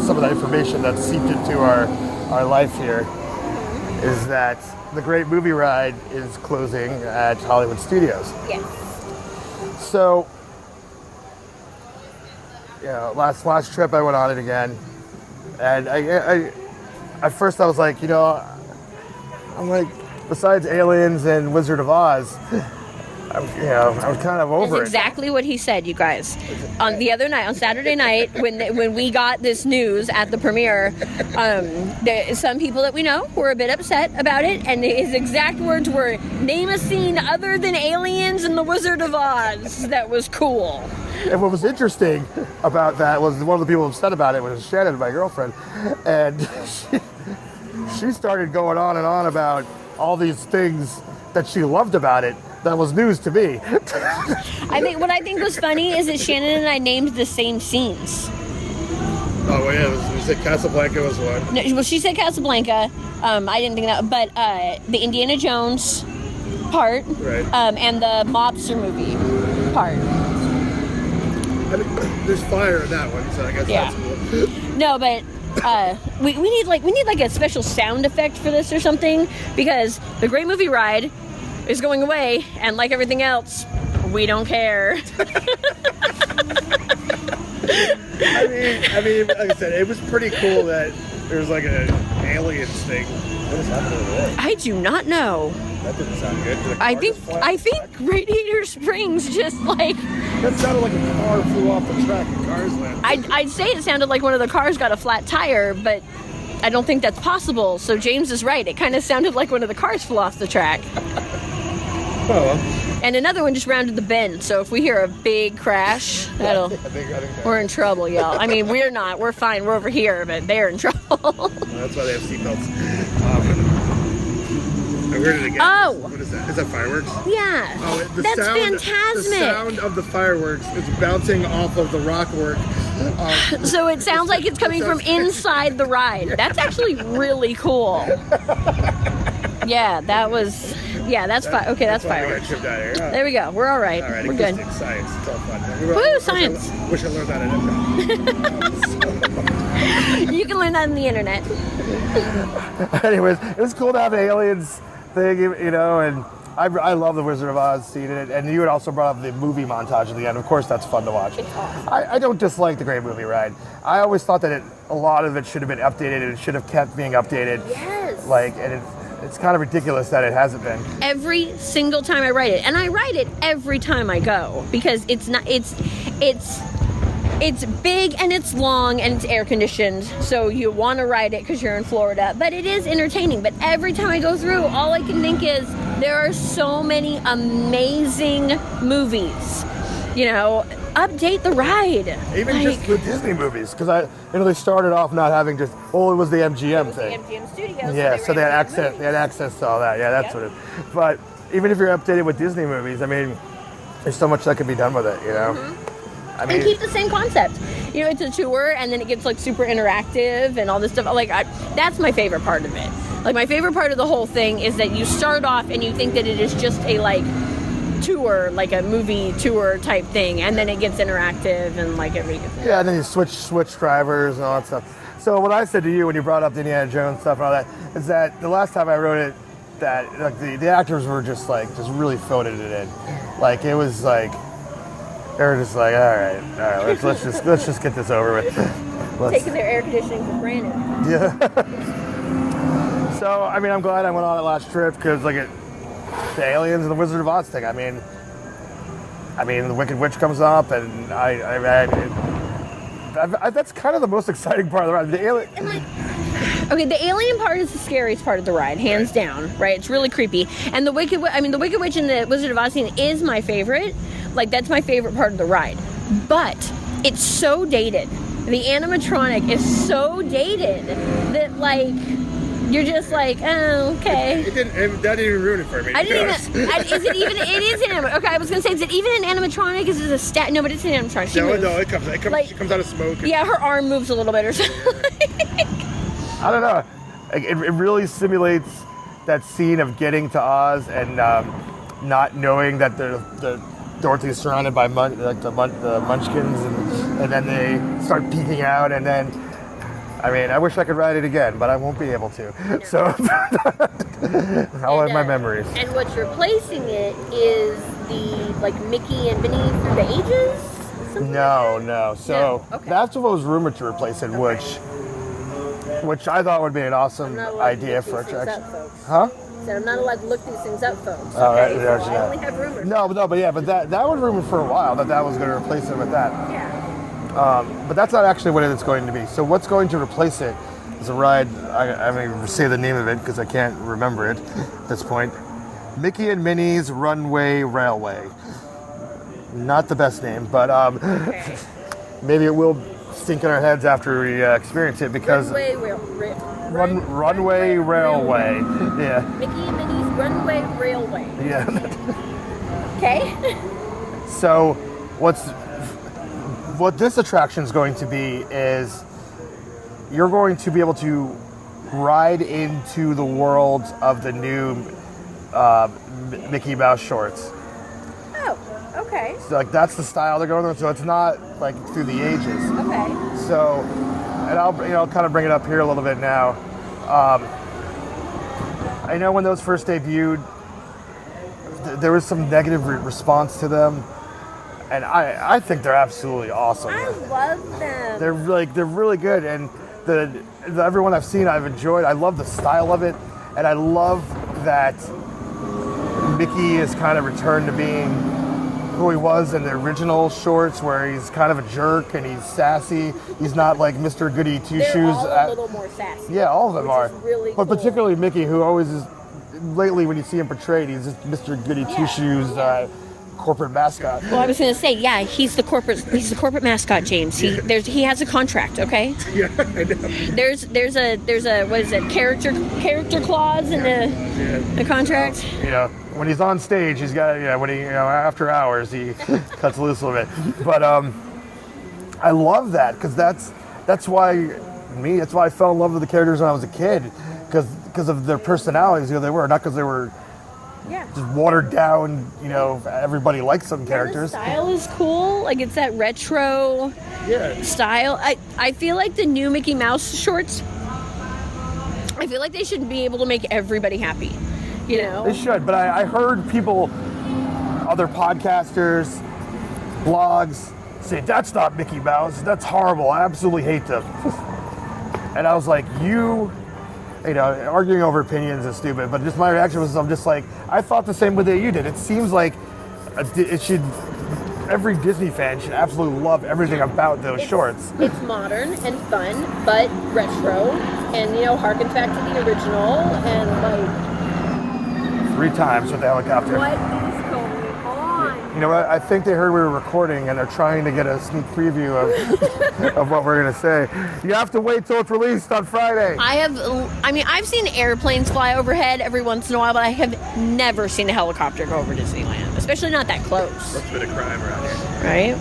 some of that information that's seeped into our life here, is that the Great Movie Ride is closing at Hollywood Studios. Yes. So, last trip I went on it again, and I at first I was like, I'm like, besides Aliens and Wizard of Oz, I was kind of over That's exactly what he said, you guys. On the other night, on Saturday night, when we got this news at the premiere, some people that we know were a bit upset about it, and his exact words were, "Name a scene other than aliens and the Wizard of Oz that was cool." And what was interesting about that was one of the people upset about it was Shannon, my girlfriend, and she started going on and on about all these things that she loved about it. That was news to me. What I think was funny is that Shannon and I named the same scenes. Oh, well, yeah, you said Casablanca was one. No, well, she said Casablanca. I didn't think that, but the Indiana Jones part, Right. And the mobster movie part. I mean, there's fire in that one, so I guess Yeah. that's cool. No, but we need like a special sound effect for this or something, because the Great Movie Ride is going away, and like everything else, we don't care. I mean, like I said, it was pretty cool that there's like an aliens thing. What is happening over there? I do not know. That didn't sound good. I think Radiator Springs just like That sounded like a car flew off the track in Cars Land. I'd say it sounded like one of the cars got a flat tire, but I don't think that's possible. So James is right. It kind of sounded like one of the cars flew off the track. Oh, well. And another one just rounded the bend. So if we hear a big crash, I think we're in trouble, y'all. I mean, we're not. We're fine. We're over here, but they're in trouble. That's why they have seatbelts. Where did it get? Oh. What is that? Is that fireworks? Yeah. Oh, That's sound, fantastic. The sound of the fireworks is bouncing off of the rockwork. So it sounds like it's coming from inside the ride. That's actually really cool. Yeah, that's fine. Okay, that's why I got fireworks. tripped out of here. There we go. We're all right. All right, We're good. acoustic science. It's all fun. Woo, science. Wish I learned that at You can learn that on the internet. Anyways, it was cool to have an aliens thing, and I love the Wizard of Oz scene in it. And you had also brought up the movie montage at the end. Of course, that's fun to watch. It's awesome. I don't dislike the Great Movie Ride. I always thought that a lot of it should have been updated, and it should have kept being updated. Yes. It's kind of ridiculous that it hasn't been. Every single time I write it, and I write it every time I go, because it's big and it's long and it's air conditioned, so you want to ride it because you're in Florida, but it is entertaining. But every time I go through, all I can think is there are so many amazing movies. Update the ride. Even just the Disney movies, because they started off not having it was the MGM thing. The MGM Studios. Yeah, so they had ran access. movies. They had access to all that. Yeah, that's what it. But even if you're updated with Disney movies, I mean, there's so much that can be done with it. Mm-hmm. I mean, And keep the same concept. It's a tour, and then it gets like super interactive and all this stuff. That's my favorite part of it. Like, my favorite part of the whole thing is that you start off and you think that it is just a tour, like a movie tour type thing, and then it gets interactive and everything. yeah, and then you switch drivers and all that stuff. So what I said to you when you brought up the Indiana Jones stuff and all that is that the last time I wrote it, that the actors were just really phoning it in. It was they were just all right, let's just get this over with. Taking their air conditioning for granted. Yeah. So I mean, I'm glad I went on it last trip because the aliens and the Wizard of Oz thing. I mean, the Wicked Witch comes up, and that's kind of the most exciting part of the ride. The alien. Okay, the alien part is the scariest part of the ride, hands down. Right? It's really creepy. And the Wicked Witch and the Wizard of Oz scene is my favorite. That's my favorite part of the ride. But it's so dated. The animatronic is so dated that you're just oh, okay. That didn't even ruin it for me. I didn't even. Is it even? It is an animatronic. Okay, I was gonna say, is it even an animatronic? Is it a stat? No, but it's an animatronic. She moves. No, it comes. She comes out of smoke. Yeah, her arm moves a little bit or something. I don't know. It really simulates that scene of getting to Oz and not knowing that the Dorothy's surrounded by the Munchkins, and then they start peeking out, and then. I mean, I wish I could ride it again, but I won't be able to. No. So I'll have my memories. And what's replacing it is the Mickey and Minnie Through the Ages? No. So Okay. that's what was rumored to replace it, which which I thought would be an awesome I'm not allowed to idea look for these things attraction. up, folks. Huh? Said I'm not allowed to look these things up, folks. Oh, right, Okay, there's so I that. only have rumors. No, but that was rumored for a while that was going to replace it with that. Yeah. But that's not actually what it's going to be. So what's going to replace it is a ride. I don't even say the name of it because I can't remember it at this point. Mickey and Minnie's Runway Railway. Not the best name, but Okay. maybe it will sink in our heads after we experience it because Runway Railway. Yeah. Mickey and Minnie's Runway Railway. Yeah. Okay. So what this attraction is going to be is you're going to be able to ride into the world of the new Mickey Mouse shorts. Oh, okay. So like that's the style they're going with. So it's not like through the ages. Okay. So, and I'll kind of bring it up here a little bit now. I know when those first debuted, there was some negative response to them, and I think they're absolutely awesome. I love them. They're really good, and the everyone I've seen I've enjoyed. I love the style of it, and I love that Mickey has kind of returned to being who he was in the original shorts, where he's kind of a jerk and he's sassy. He's not like Mr. Goody Two They're Shoes. all a little more sassy. Yeah, all of them which are. is really but cool. particularly Mickey, who always is. Lately, when you see him portrayed, he's just Mr. Goody Two Shoes corporate mascot. Well, I was going to say, yeah, he's the corporate mascot, James. He has a contract, okay? Yeah, I know. There's a what is it, character clause in the contract? When he's on stage, he's got when he after hours he cuts loose a little bit. But I love that because that's why I fell in love with the characters when I was a kid because of their personalities, who they were, not because they were just watered down. Everybody likes some characters. And the style is cool. Like it's that retro style. I feel like the new Mickey Mouse shorts, I feel like they should be able to make everybody happy. They should, but I heard people, other podcasters, blogs, say, that's not Mickey Mouse, that's horrible, I absolutely hate them. And I was like, arguing over opinions is stupid, but just my reaction was, I'm just like, I thought the same way that you did. It seems like every Disney fan should absolutely love everything about those shorts. It's modern and fun, but retro, and harkens back to the original, and like 3 times with the helicopter. what is going on? You know what? I think they heard we were recording and they're trying to get a sneak preview of what we're going to say. You have to wait till it's released on Friday. I've seen airplanes fly overhead every once in a while, but I have never seen a helicopter go over Disneyland, especially not that close. That's a bit of crime around here. Right?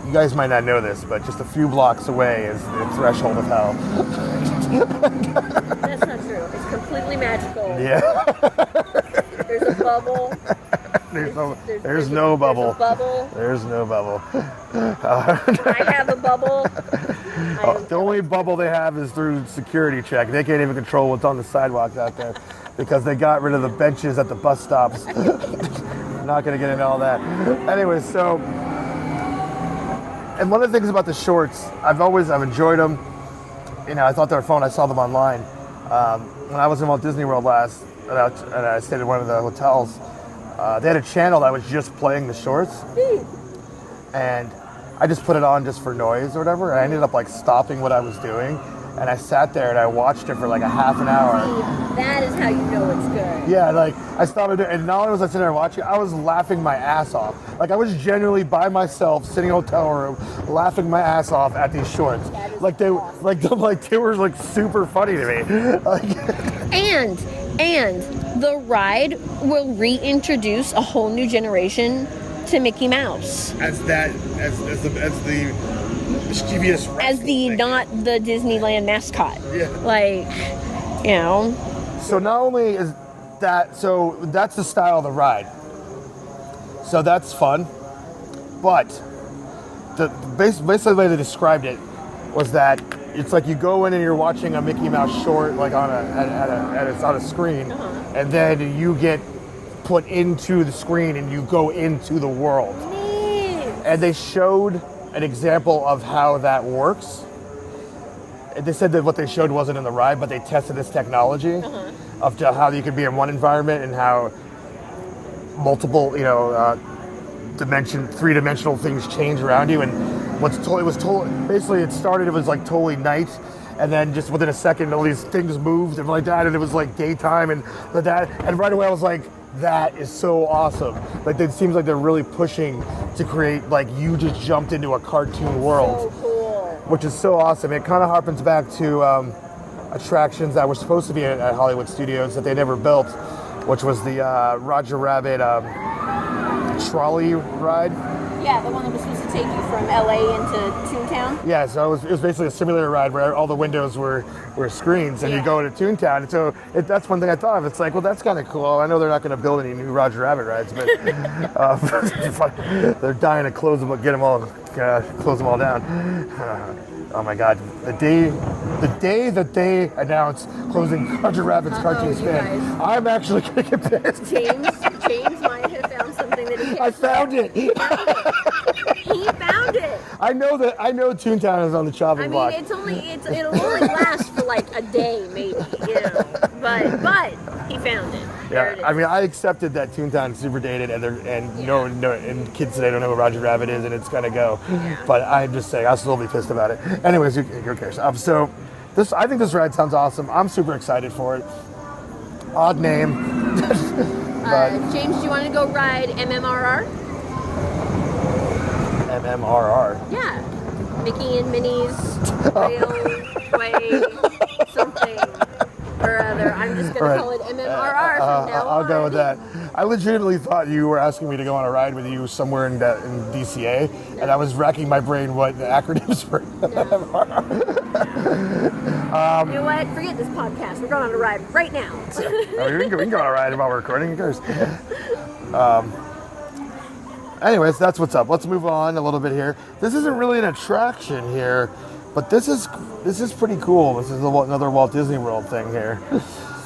You guys might not know this, but just a few blocks away is the threshold of hell. That's not true. It's completely magical. Yeah. There's a bubble. There's no bubble. There's a bubble. There's no bubble. I have a bubble. The only bubble they have is through security check. They can't even control what's on the sidewalks out there because they got rid of the benches at the bus stops. Not going to get into all that. Anyway, so, and one of the things about the shorts, I've enjoyed them. I thought they were fun. I saw them online. When I was in Walt Disney World last, and I stayed at one of the hotels, they had a channel that was just playing the shorts. And I just put it on just for noise or whatever. And I ended up stopping what I was doing. And I sat there and I watched it for a half an hour. That is how you know it's good. Yeah, I stopped it, and not only was I sitting there watching, I was laughing my ass off. I was genuinely by myself, sitting in a hotel room, laughing my ass off at these shorts. They were super funny to me. And the ride will reintroduce a whole new generation to Mickey Mouse. As the mischievous not the Disneyland mascot. Yeah. So not only is that, so that's the style of the ride. So that's fun. But basically the way they described it was that it's like you go in and you're watching a Mickey Mouse short like on a screen, and then you get put into the screen and you go into the world. And they showed an example of how that works. they said that what they showed wasn't in the ride, but they tested this technology of how you could be in one environment and how multiple, three-dimensional things change around you. And it started, it was like totally night. And then just within a second, all these things moved and like that, and it was like daytime and that. And right away, I was like, that is so awesome. Like, it seems like they're really pushing to create, like, you just jumped into a cartoon world. So cool. Which is so awesome. It kind of harkens back to attractions that were supposed to be at Hollywood Studios that they never built, which was the Roger Rabbit trolley ride. Yeah, the one that was supposed to take you from LA into Toontown. Yeah, so it was basically a simulator ride where all the windows were screens, and you go to Toontown. And so that's one thing I thought of. It's like, well, that's kind of cool. I know they're not going to build any new Roger Rabbit rides, but they're dying to close them all down. Oh my God! The day that they announced closing Roger Rabbit's cartoon stand, I'm actually going to get pissed. James might have found something that he can't. I found it. He found it. I know Toontown is on the chopping block. It'll only last for like a day, maybe, But he found it. There it is. I mean, I accepted that Toontown is super dated, and kids today don't know what Roger Rabbit is, and it's gonna go. Yeah. But I'm just saying, I'll still be pissed about it. Anyways, who cares? I think this ride sounds awesome. I'm super excited for it. Odd name. James, do you want to go ride MMRR? MMRR. Yeah. Mickey and Minnie's Railway something or other. I'm just going to call it MMRR from now on. I'll go with that. I legitimately thought you were asking me to go on a ride with you somewhere in DCA, and I was racking my brain what the acronyms were. You know what? Forget this podcast. We're going on a ride right now. We can go on a ride while we're recording. Who cares? Anyways, that's what's up. Let's move on a little bit here. This isn't really an attraction here, but this is pretty cool. This is another Walt Disney World thing here.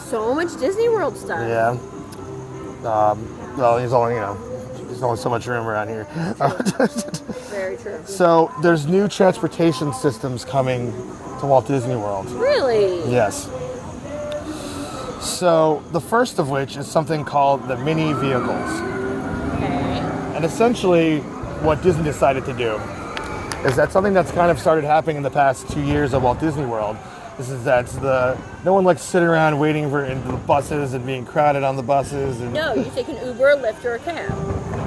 So much Disney World stuff. Yeah. Well, there's only so much room around here. Very true. So there's new transportation systems coming to Walt Disney World. Really? Yes. So the first of which is something called the mini vehicles. Okay. And essentially what Disney decided to do is that something that's kind of started happening in the past 2 years at Walt Disney World. No one likes sitting around waiting for the buses and being crowded on the buses. No, you take an Uber, a Lyft, or a cab.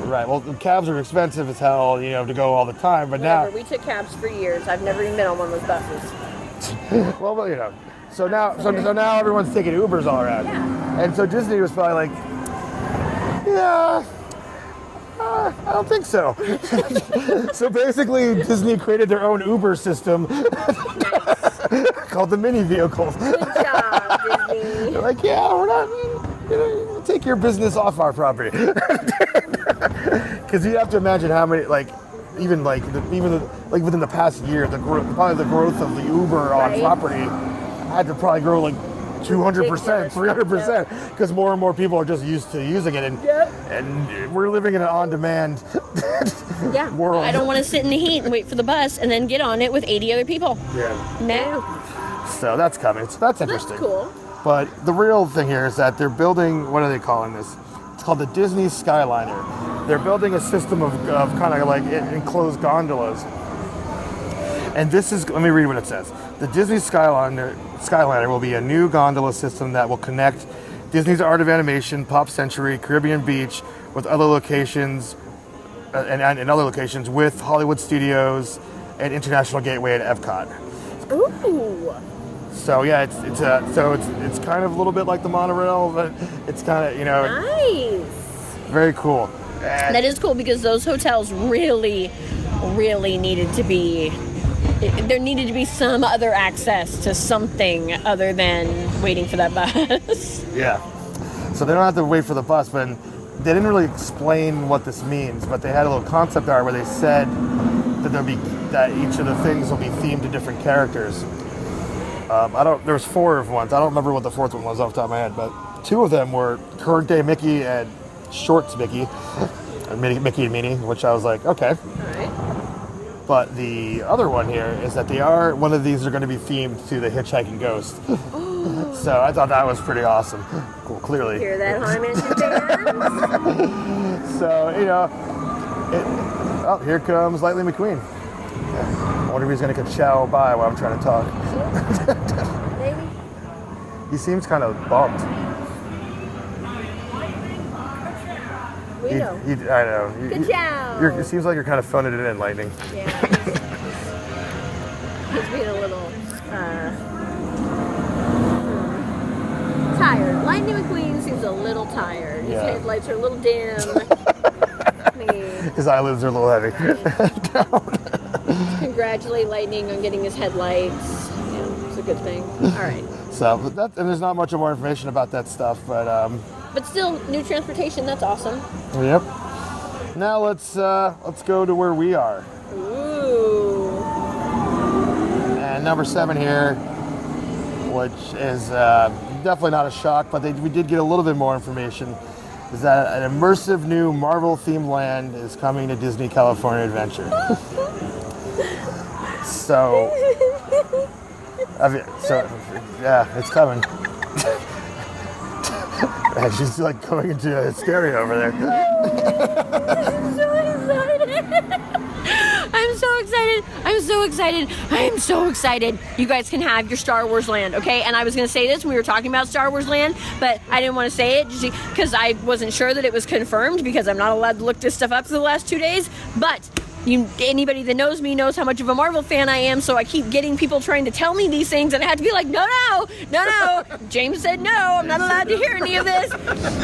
Right. Well, the cabs are expensive as hell, to go all the time. But Whatever. We took cabs for years. I've never even been on one of those buses. Well, So now everyone's taking Ubers all around. Yeah. And so Disney was probably like, yeah. I don't think so. So basically, Disney created their own Uber system called the mini vehicles. Good job, Disney. They're like, yeah, we're not, we'll take your business off our property. Because you have to imagine how many, even within the past year, the growth of the Uber on property had to probably grow like 200%, 300%, because more and more people are just used to using it, and we're living in an on-demand world. I don't want to sit in the heat and wait for the bus and then get on it with 80 other people. Yeah. No. So that's coming. So that's interesting. That's cool. But the real thing here is that they're building, what are they calling this? It's called the Disney Skyliner. They're building a system of kind of like enclosed gondolas. And this is, let me read what it says. The Disney Skyliner will be a new gondola system that will connect Disney's Art of Animation, Pop Century, Caribbean Beach with other locations, and other locations with Hollywood Studios and International Gateway at Epcot. Ooh. So yeah, it's kind of a little bit like the monorail, but it's kind of Nice. very cool. That is cool because those hotels really, really needed to be. There needed to be some other access to something other than waiting for that bus. Yeah. So they don't have to wait for the bus, but they didn't really explain what this means. But they had a little concept art where they said that each of the things will be themed to different characters. There's 4 of ones. I don't remember what the 4th one was off the top of my head, but 2 of them were current day Mickey and Shorts Mickey, Mickey and Minnie, which I was like, okay. All right. But the other one here is that one of these are going to be themed to the Hitchhiking Ghost. So I thought that was pretty awesome. Cool, clearly. Hear that, Haunted Mansion fans? So, oh, here comes Lightly McQueen. I wonder if he's going to ka-chow by while I'm trying to talk. Maybe. He seems kind of bummed. We know. I know. Ka-chow! It seems like you're kind of phoning it in, Lightning. Yeah. He's being a little tired. Lightning McQueen seems a little tired. His headlights are a little dim. His eyelids are a little heavy. Congratulate Lightning on getting his headlights. Yeah, it's a good thing. All right. So, and there's not much more information about that stuff, but still, new transportation. That's awesome. Yep. Now let's go to where we are. Ooh. And number 7 here, which is definitely not a shock, but we did get a little bit more information, is that an immersive new Marvel-themed land is coming to Disney California Adventure. So yeah, it's coming. And she's like going into hysteria over there. I'm so excited. I'm so excited. I'm so excited. I'm so excited. You guys can have your Star Wars land, okay? And I was going to say this when we were talking about Star Wars land, but I didn't want to say it just because I wasn't sure that it was confirmed because I'm not allowed to look this stuff up for the last 2 days. But anybody that knows me knows how much of a Marvel fan I am, so I keep getting people trying to tell me these things, and I have to be like, no. James said no, I'm not allowed to hear any of this.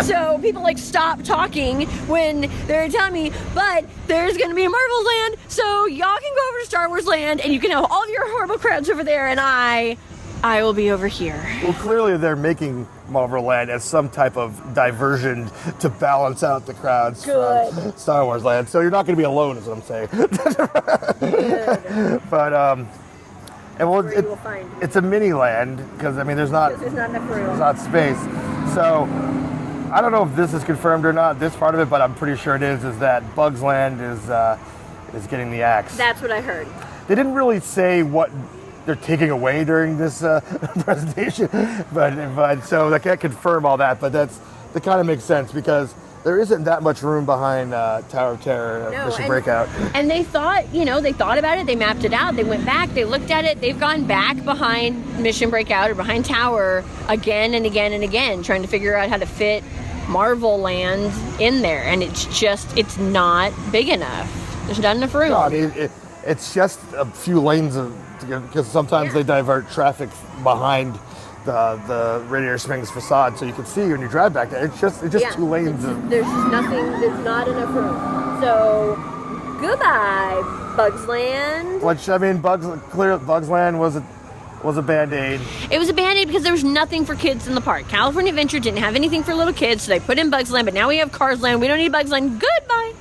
So people stop talking when they're telling me, but there's going to be a Marvel land, so y'all can go over to Star Wars land, and you can have all of your horrible crowds over there, and I will be over here. Well, clearly they're making Marvel Land as some type of diversion to balance out the crowds from Star Wars Land. So you're not going to be alone, is what I'm saying. But it's a mini land because there's not enough room. There's not space. So I don't know if this is confirmed or not. This part of it, but I'm pretty sure it is. Is that Bugs Land is getting the axe? That's what I heard. They didn't really say what they're taking away during this presentation, but so I can't confirm all that, but that kind of makes sense because there isn't that much room behind Tower of Terror, Mission Breakout. And they thought about it, they mapped it out, they went back, they looked at it, they've gone back behind Mission Breakout or behind Tower again and again and again, trying to figure out how to fit Marvel Land in there, and it's not big enough. There's not enough room. No, it's just a few lanes because sometimes they divert traffic behind the Radiator Springs facade, so you can see when you drive back there. It's just 2 lanes. There's just nothing. There's not enough room. So goodbye, Bugs Land. Which Bugs Land was a Band-Aid. It was a Band-Aid because there was nothing for kids in the park. California Adventure didn't have anything for little kids, so they put in Bugs Land. But now we have Cars Land. We don't need Bugs Land. Goodbye.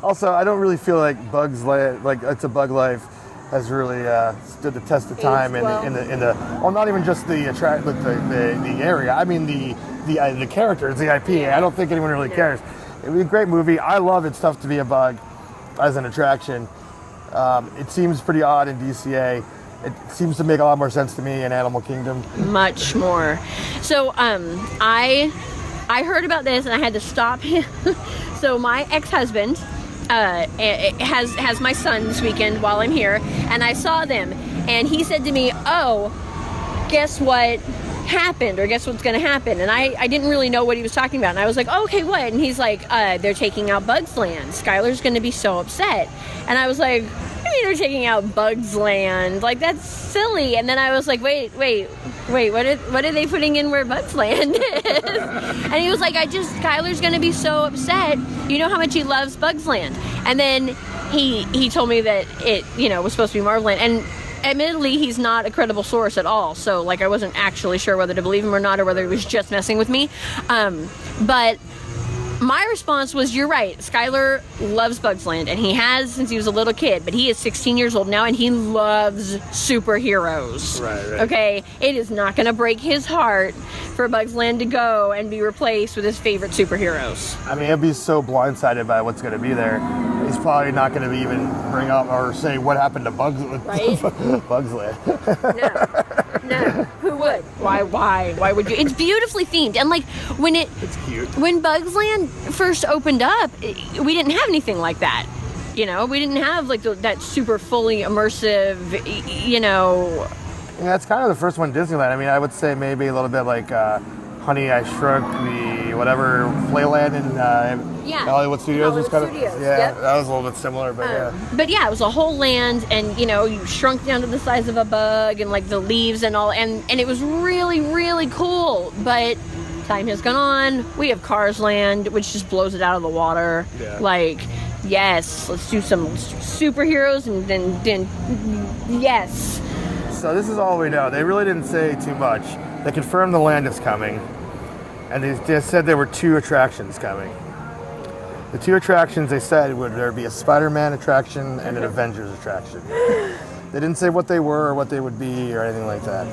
Also, I don't really feel like Bugs Land, It's a Bug Life, has really stood the test of time in the not even just the area. I mean the characters, the IP. Yeah. I don't think anyone really cares. It was a great movie. I love It's Tough to Be a Bug as an attraction. It seems pretty odd in DCA. It seems to make a lot more sense to me in Animal Kingdom. Much more. So I heard about this and I had to stop him. So my ex-husband has my son this weekend while I'm here, and I saw them, and he said to me, oh, guess what happened, or guess what's going to happen? And I didn't really know what he was talking about, and I was like, oh, okay, what? And he's like, they're taking out Bugs Land. Skylar's going to be so upset. And I was like, what do you mean they're taking out Bugs Land? That's silly. And then I was like, wait, what are they putting in where Bugs Land is? And he was like, Skylar's gonna be so upset. You know how much he loves Bugs Land. And then he told me that it, was supposed to be Marvel Land. And admittedly, he's not a credible source at all. So I wasn't actually sure whether to believe him or not, or whether he was just messing with me. But my response was, you're right. Skylar loves Bugs Land, and he has since he was a little kid, but he is 16 years old now, and he loves superheroes. Right. Okay? It is not going to break his heart for Bugs Land to go and be replaced with his favorite superheroes. He'll be so blindsided by what's going to be there. He's probably not going to even bring up or say what happened to Bugs Land. No. Who would? Why would you? It's beautifully themed, and like It's cute. when Bugs Land first opened up, we didn't have anything like that. You know, we didn't have like that super fully immersive. You know. Yeah, it's kind of the first one, Disneyland. I mean, I would say maybe a little bit like Honey, I Shrunk, the whatever Playland in Hollywood Studios was kind of. Studios, Yeah, yep. that was a little bit similar, but yeah. But yeah, it was a whole land, and you know, you shrunk down to the size of a bug, and like the leaves and all, and it was really, really cool. But time has gone on. We have Cars Land, which just blows it out of the water. Yeah. Like, yes, let's do some superheroes, and then yes. So this is all we know. They really didn't say too much. They confirmed the land is coming, and they just said there were 2 attractions coming. The 2 attractions they said would there be a Spider-Man attraction and an Avengers attraction. They didn't say what they were or what they would be or anything like that.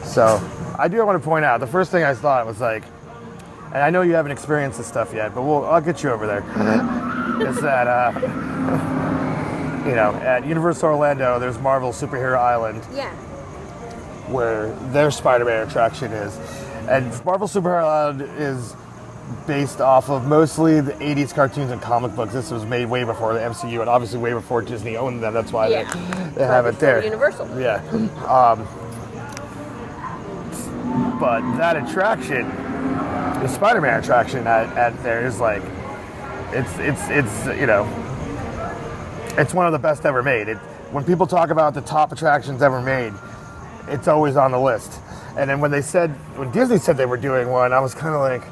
So I do want to point out, the first thing I thought was like, and I know you haven't experienced this stuff yet, but I'll get you over there, is that, you know, at Universal Orlando, there's Marvel Superhero Island, Yeah. where their Spider-Man attraction is. And Marvel Superhero Island is based off of mostly the 80s cartoons and comic books. This was made way before the MCU and obviously way before Disney owned them. That's why they have it there. Universal. Yeah. But that attraction, the Spider-Man attraction at there is like, it's you know, it's one of the best ever made. When people talk about the top attractions ever made, it's always on the list. And then when Disney said they were doing one, I was kind of like,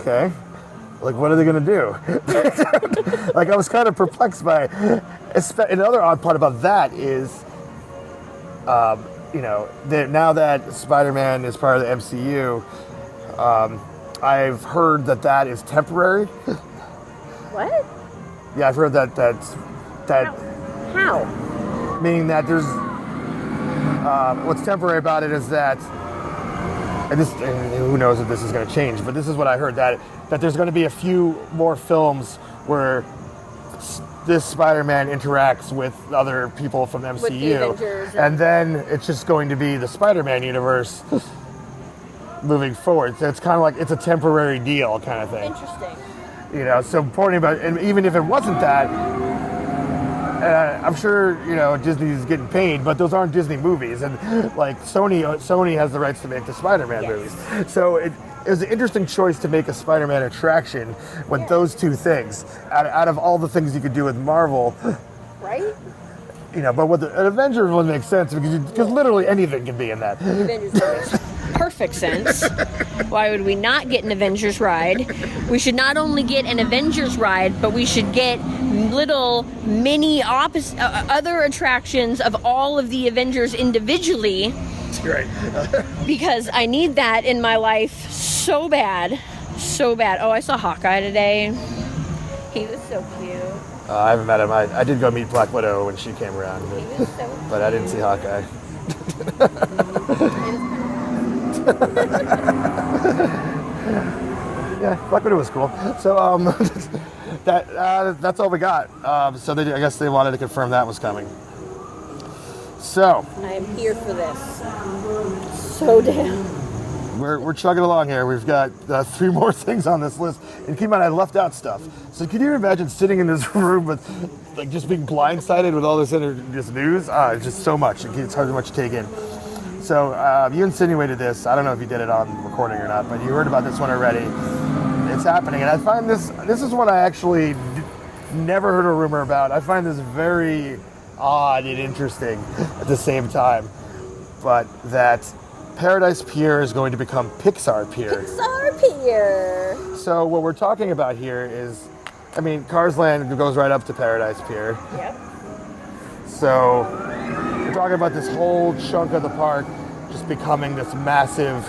okay, like what are they going to do? Like I was kind of perplexed by, another odd part about that is, you know, now that Spider-Man is part of the MCU, I've heard that is temporary. What? Yeah, I've heard that How? meaning that there's what's temporary about it is that, and who knows if this is going to change, but this is what I heard, that there's going to be a few more films where this Spider-Man interacts with other people from the MCU, With the Avengers and then it's just going to be the Spider-Man universe moving forward. So it's kind of like it's a temporary deal kind of thing. Interesting. You know, so pointing about, and even if it wasn't that, I'm sure, you know, Disney's getting paid, but those aren't Disney movies, and like Sony has the rights to make the Spider-Man movies. So it was an interesting choice to make a Spider-Man attraction with those 2 things out of all the things you could do with Marvel. Right? You know, but with an Avengers one makes sense because literally anything can be in that. Avengers makes perfect sense. Why would we not get an Avengers ride? We should not only get an Avengers ride, but we should get little mini other attractions of all of the Avengers individually. That's great. Because I need that in my life so bad. So bad. Oh, I saw Hawkeye today. He was so cute. I haven't met him. I did go meet Black Widow when she came around, He was so but I didn't see Hawkeye. Yeah, Black Widow was cool. So that's all we got. So I guess they wanted to confirm that was coming. So I am here for this. So damn. we're chugging along here. We've got 3 more things on this list, and keep in mind I left out stuff. So can you imagine sitting in this room with like just being blindsided with all this this news? It's just so much. It's hardly much to take in. So you insinuated this. I don't know if you did it on recording or not, but you heard about this one already. It's happening, and I find this is one I actually never heard a rumor about. I find this very odd and interesting at the same time. But that Paradise Pier is going to become Pixar Pier. Pixar Pier. So what we're talking about here is, I mean, Cars Land goes right up to Paradise Pier. Yep. So we're talking about this whole chunk of the park just becoming this massive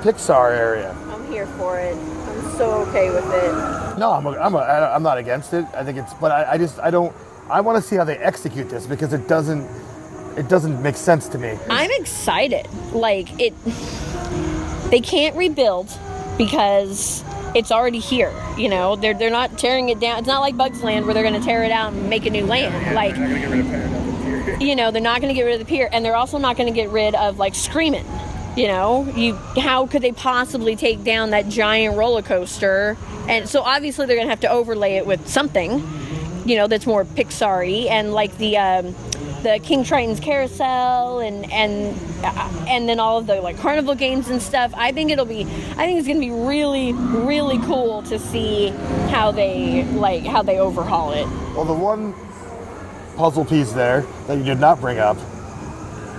Pixar area. I'm here for it. I'm so okay with it. No, I'm not against it. I think it's, but I want to see how they execute this because it doesn't make sense to me. I'm excited. Like they can't rebuild because it's already here. You know, they're not tearing it down. It's not like Bugs Land where they're going to tear it out and make a new land. Like, they're not gonna get rid of Paradise Pier. you know, they're not going to get rid of the pier, and they're also not going to get rid of like Screamin'. You know, how could they possibly take down that giant roller coaster? And so obviously they're going to have to overlay it with something, you know, that's more Pixar-y, and like the King Triton's Carousel and then all of the like carnival games and stuff. I think it's going to be really, really cool to see how they overhaul it. Well, the one puzzle piece there that you did not bring up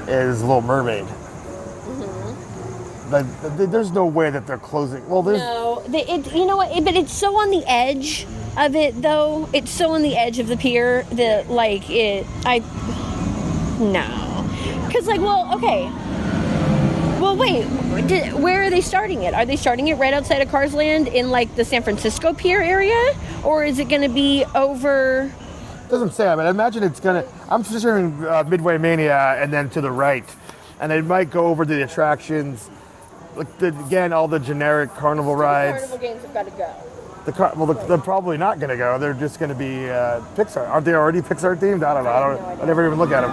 is Little Mermaid. There's no way that they're closing. Well, there's you know what? But it's so on the edge of it, though. It's so on the edge of the pier that no, because okay. Well, wait. Where are they starting it? Are they starting it right outside of Cars Land in like the San Francisco Pier area, or is it going to be over? Doesn't say. I mean, I imagine it's gonna. I'm picturing Midway Mania, and then to the right, and they might go over to the attractions. Like again, all the generic carnival rides. The carnival games have got to go. They're probably not going to go. They're just going to be Pixar. Aren't they already Pixar themed? I don't know. I never even look at them.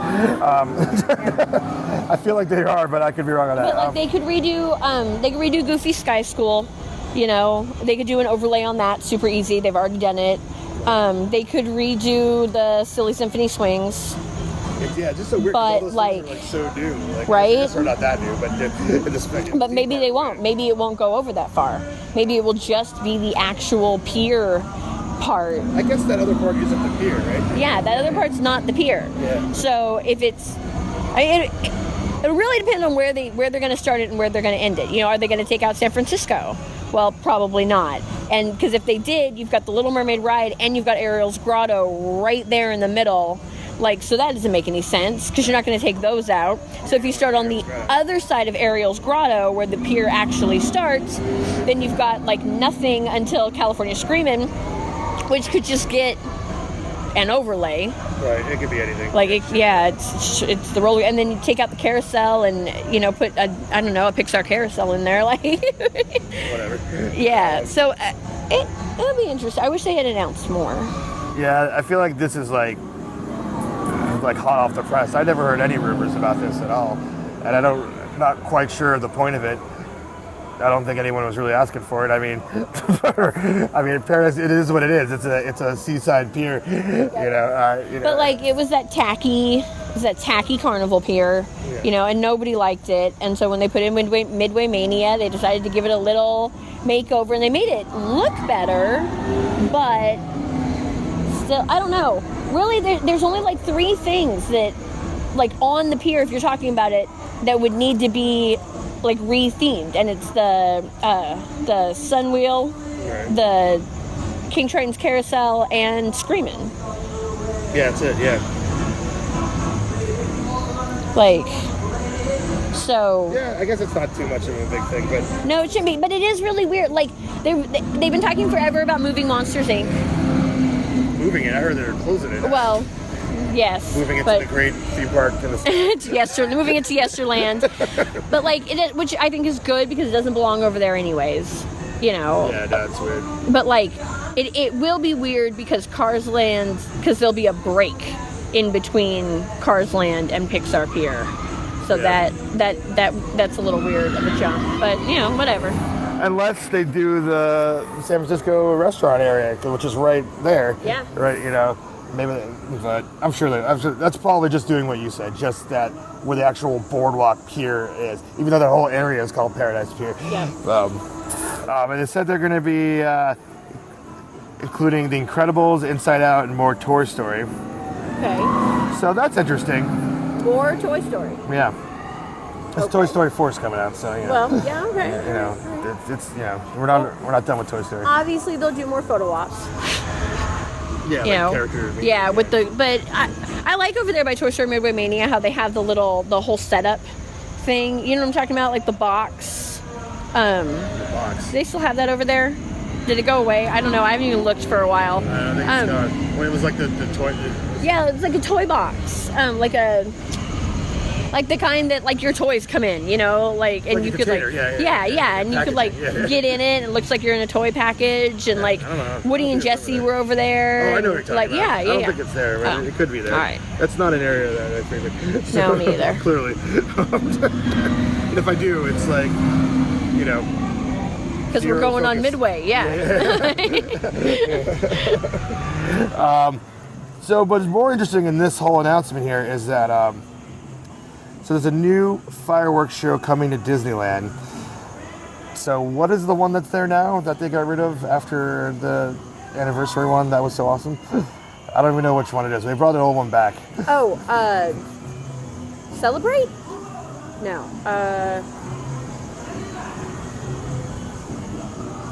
I feel like they are, but I could be wrong on that. But like they could redo Goofy Sky School. You know, they could do an overlay on that. Super easy. They've already done it. They could redo the Silly Symphony Swings. Yeah, just so weird. But those like, things are, like so new, like, right? They're not that new, but But maybe they won't. Maybe it won't go over that far. Maybe it will just be the actual pier part. I guess that other part isn't the pier, right? Yeah, that other part's not the pier. Yeah. So if it's, it'll really depend on where they're going to start it and where they're going to end it. You know, are they going to take out San Francisco? Well, probably not. And because if they did, you've got the Little Mermaid ride and you've got Ariel's Grotto right there in the middle. Like, so that doesn't make any sense because you're not going to take those out. So if you start on the other side of Ariel's Grotto where the pier actually starts, then you've got like nothing until California Screamin', which could just get an overlay. Right, it could be anything. Like, it's the roller, and then you take out the carousel and, you know, put a Pixar carousel in there, like. Whatever. Yeah, so it'll be interesting. I wish they had announced more. Yeah, I feel like this is like hot off the press. I never heard any rumors about this at all, and not quite sure of the point of it. I don't think anyone was really asking for it. I mean, Paris, it is what it is. It's a seaside pier, you know. But like, it was that tacky carnival pier, you know, and nobody liked it. And so when they put in Midway Mania, they decided to give it a little makeover, and they made it look better. But still, I don't know. Really, there's only like 3 things that, like, on the pier, if you're talking about it, that would need to be like re-themed, and it's the Sun Wheel, right, the King Triton's Carousel, and Screamin'. Yeah, that's it. Yeah. Like, so. Yeah, I guess it's not too much of a big thing, but. No, it shouldn't be, but it is really weird. Like, they've been talking forever about moving Monsters Inc. Moving it? I heard they're closing it. Well. Yes, moving it to the great theme park in the moving it to Yesterland, but like which I think is good because it doesn't belong over there anyways, you know. Yeah, that's weird. But like, it will be weird because because there'll be a break in between Cars Land and Pixar Pier, so yeah, that's a little weird of a jump, but you know, whatever. Unless they do the San Francisco restaurant area, which is right there. Yeah. Right, you know. Maybe, but I'm sure that's probably just doing what you said, just that where the actual boardwalk pier is, even though the whole area is called Paradise Pier. Yeah. And they said they're going to be including The Incredibles, Inside Out, and more Toy Story. Okay. So that's interesting. More Toy Story. Yeah. It's okay. Toy Story 4 is coming out, so you know. Well, yeah, okay. You know, it's you know, we're not done with Toy Story. Obviously, they'll do more photo ops. Yeah, you know, character. Yeah, but I like over there by Toy Story Midway Mania how they have the whole setup thing. You know what I'm talking about? Like the box. The box. Do they still have that over there? Did it go away? I don't know. I haven't even looked for a while. I don't think it's gone. When it was like the toy. Yeah, it's like a toy box. Like a. Like the kind that like your toys come in, you know, like and Like a you could like container, yeah, and you could like packaging, yeah. get in it. It looks like you're in a toy package, and like I don't know. Woody and Jesse were over there. Oh, I know and, what you're like, talking about. Yeah, yeah, I don't yeah. think it's there, but Oh. it could be there. All right. That's not an area that I think. No, me either. Clearly. And if I do, it's like, you know. Because we're zero going on focus. Midway, yeah. So, what's more interesting in this whole announcement here is that, so there's a new fireworks show coming to Disneyland. So, what is the one that's there now that they got rid of after the anniversary one? That was so awesome. I don't even know which one it is. They brought the old one back. Oh, Celebrate? No.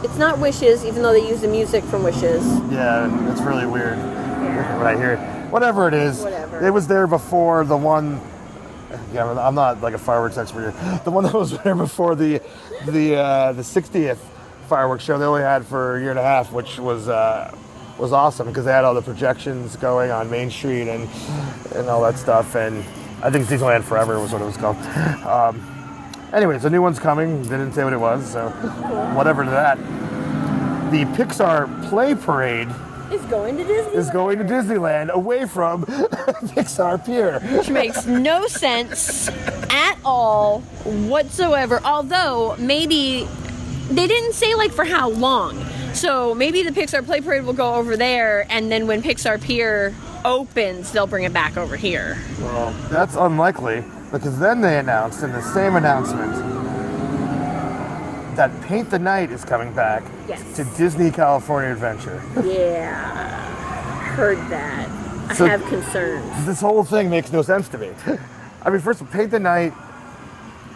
It's not Wishes, even though they use the music from Wishes. Yeah, it's really weird when I hear it. Whatever it is, Whatever. it was there before the one. Yeah, I'm not like a fireworks expert here. The one that was there before the 60th fireworks show they only had for a year and a half, which was awesome because they had all the projections going on Main Street and all that stuff. And I think Disneyland Forever was what it was called. Anyways, a new one's coming. They didn't say what it was, so whatever to that. The Pixar Play Parade It's going to Disney. is going to Disneyland away from Pixar Pier. Which makes no sense at all whatsoever. Although maybe they didn't say like for how long. So maybe the Pixar Play Parade will go over there, and then when Pixar Pier opens, they'll bring it back over here. Well, that's unlikely because then they announced in the same announcement that Paint the Night is coming back Yes. to Disney California Adventure. Yeah, heard that. So- I have concerns. This whole thing makes no sense to me. I mean, first of all, Paint the Night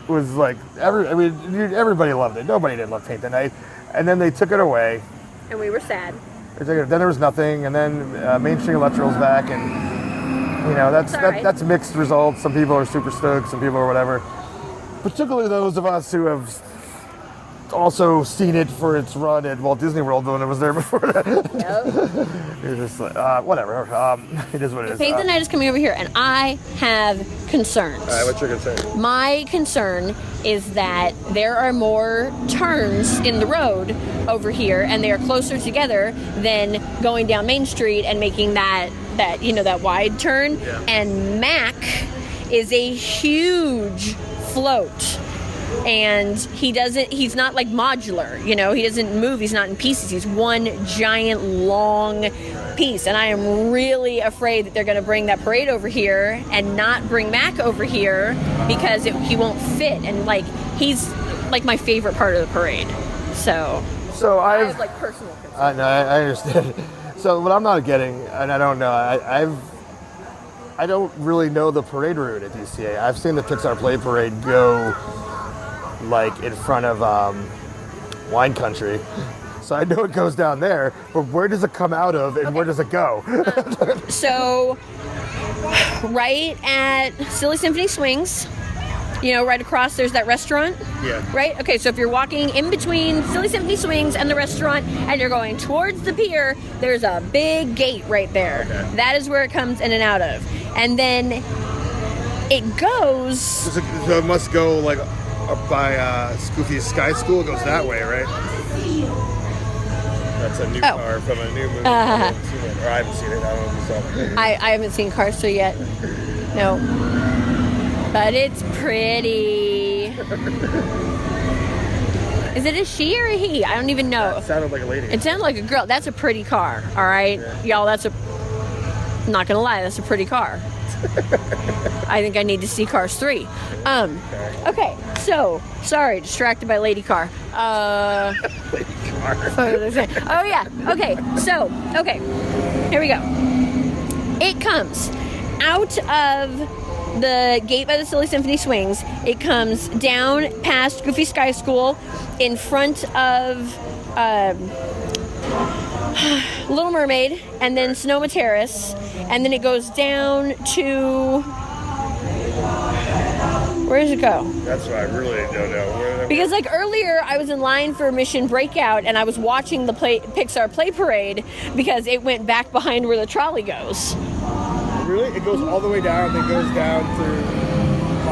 was like everybody loved it. Nobody didn't love Paint the Night, and then they took it away. And we were sad. Then there was nothing, and then Main Street Electrical's back, and you know It's all right. that's mixed results. Some people are super stoked, some people are whatever. Particularly those of us who have also seen it for its run at Walt Disney World when it was there before that. Yep. You're just like, whatever. It is what it is. Paint the Night is coming over here, and I have concerns. All right, what's your concern? My concern is that there are more turns in the road over here, and they are closer together than going down Main Street and making that wide turn. Yeah. And Mac is a huge float. And he's not like modular, you know, he doesn't move, he's not in pieces, he's one giant long piece. And I am really afraid that they're going to bring that parade over here and not bring Mac over here because he won't fit. And like, he's like my favorite part of the parade. So I have like personal concerns. I understand. So what I'm not getting, and I don't know, I don't really know the parade route at DCA. I've seen the Pixar Play Parade go like in front of Wine Country. So I know it goes down there, but where does it come out of and where does it go? So right at Silly Symphony Swings, you know, right across there's that restaurant. Yeah. Right? Okay, so if you're walking in between Silly Symphony Swings and the restaurant and you're going towards the pier, there's a big gate right there. Okay. That is where it comes in and out of. And then it goes... So it must go like up by Scoofy's Sky School. It goes that way, right? That's a new car from a new movie. I haven't seen it, or I haven't seen it. I don't know if you saw it. I haven't seen Cars 3 yet. No. But it's pretty. Is it a she or a he? I don't even know. It sounded like a lady. It sounded like a girl. That's a pretty car, all right? Yeah. Y'all, I'm not going to lie, that's a pretty car. I think I need to see Cars 3. Okay, so, sorry, distracted by Lady Car. Lady car. Oh, yeah. Okay, here we go. It comes out of the gate by the Silly Symphony Swings. It comes down past Goofy Sky School in front of Little Mermaid and then Sonoma Terrace, and then it goes down to... Where does it go? That's what I really don't know. Because like earlier I was in line for Mission Breakout and I was watching the Pixar Play Parade because it went back behind where the trolley goes. Really? It goes all the way down, then goes down through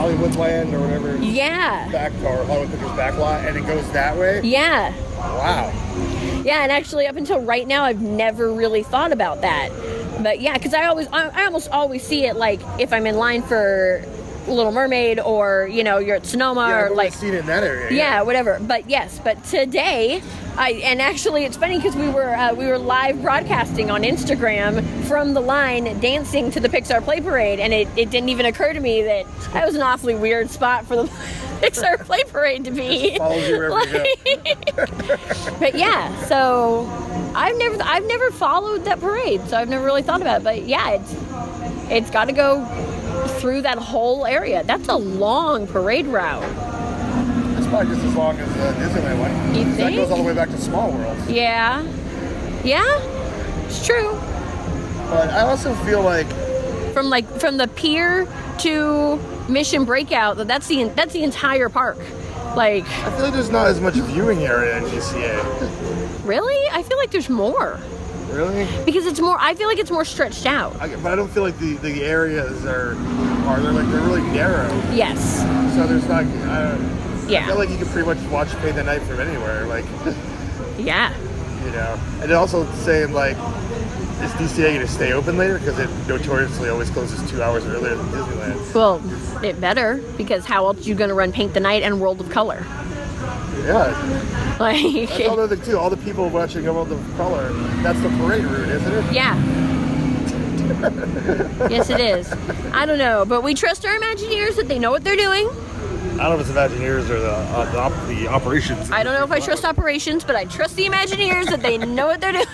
Hollywoodland or whatever. Yeah. Back or Hollywood Pictures back lot, and it goes that way. Yeah. Wow. Yeah, and actually, up until right now, I've never really thought about that. But yeah, because I almost always see it like if I'm in line for Little Mermaid, or you're at Sonoma, Yeah, or I've like seen it in that area. yeah, whatever. But yes, but today, and actually it's funny because we were live broadcasting on Instagram from the line dancing to the Pixar Play Parade, and it didn't even occur to me that was an awfully weird spot for the Pixar Play Parade to be. Follows you wherever you go. But yeah, so I've never followed that parade, so I've never really thought about it. But yeah, it's got to go through that whole area. That's a long parade route. It's probably just as long as Disneyland one. You That think? goes all the way back to Small World. Yeah, it's true. But I also feel like From the pier to Mission Breakout, that's the entire park. Like, I feel like there's not as much viewing area in DCA. really? I feel like there's more Really? because it's more. I feel like it's more stretched out. But I don't feel like the areas are they're really narrow. Yes. So there's not. I Yeah. feel like you can pretty much watch Paint the Night from anywhere. Like, Yeah. And also saying like, is DCA going to stay open later? Because it notoriously always closes 2 hours earlier than Disneyland. Well, it better, because how else are you going to run Paint the Night and World of Color? Yeah. Like, That's all the thing too. All the people watching World of Color. That's the parade route, isn't it? yeah. Yes, it is. I don't know, but we trust our Imagineers that they know what they're doing. I don't know if it's Imagineers or the operations. I don't know if I trust operations, but I trust the Imagineers that they know what they're doing.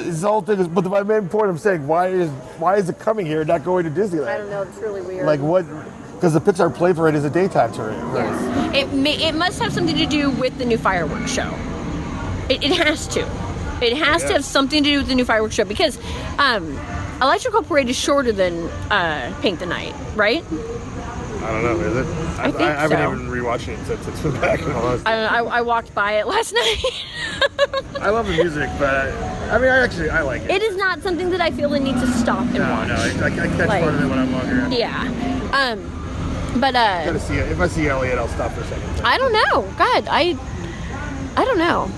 This whole thing is, but my main point I'm saying, why is it coming here and not going to Disneyland? I don't know. It's really weird. Like what? Because the Pixar Play Parade is a daytime parade. Right? It must have something to do with the new fireworks show. It has to. It has to have something to do with the new fireworks show, because Electrical Parade is shorter than Paint the Night, right? I don't know, is it? I think I haven't so. even rewatched it since it's been back in all I don't know. I walked by it last night. I love the music, but I like it. It is not something that I feel the need to stop and watch. No, I catch Like, part of it when I'm walking around. Yeah. But Gotta see it. If I see Elliot, I'll stop for a second. I don't know. God, I don't know.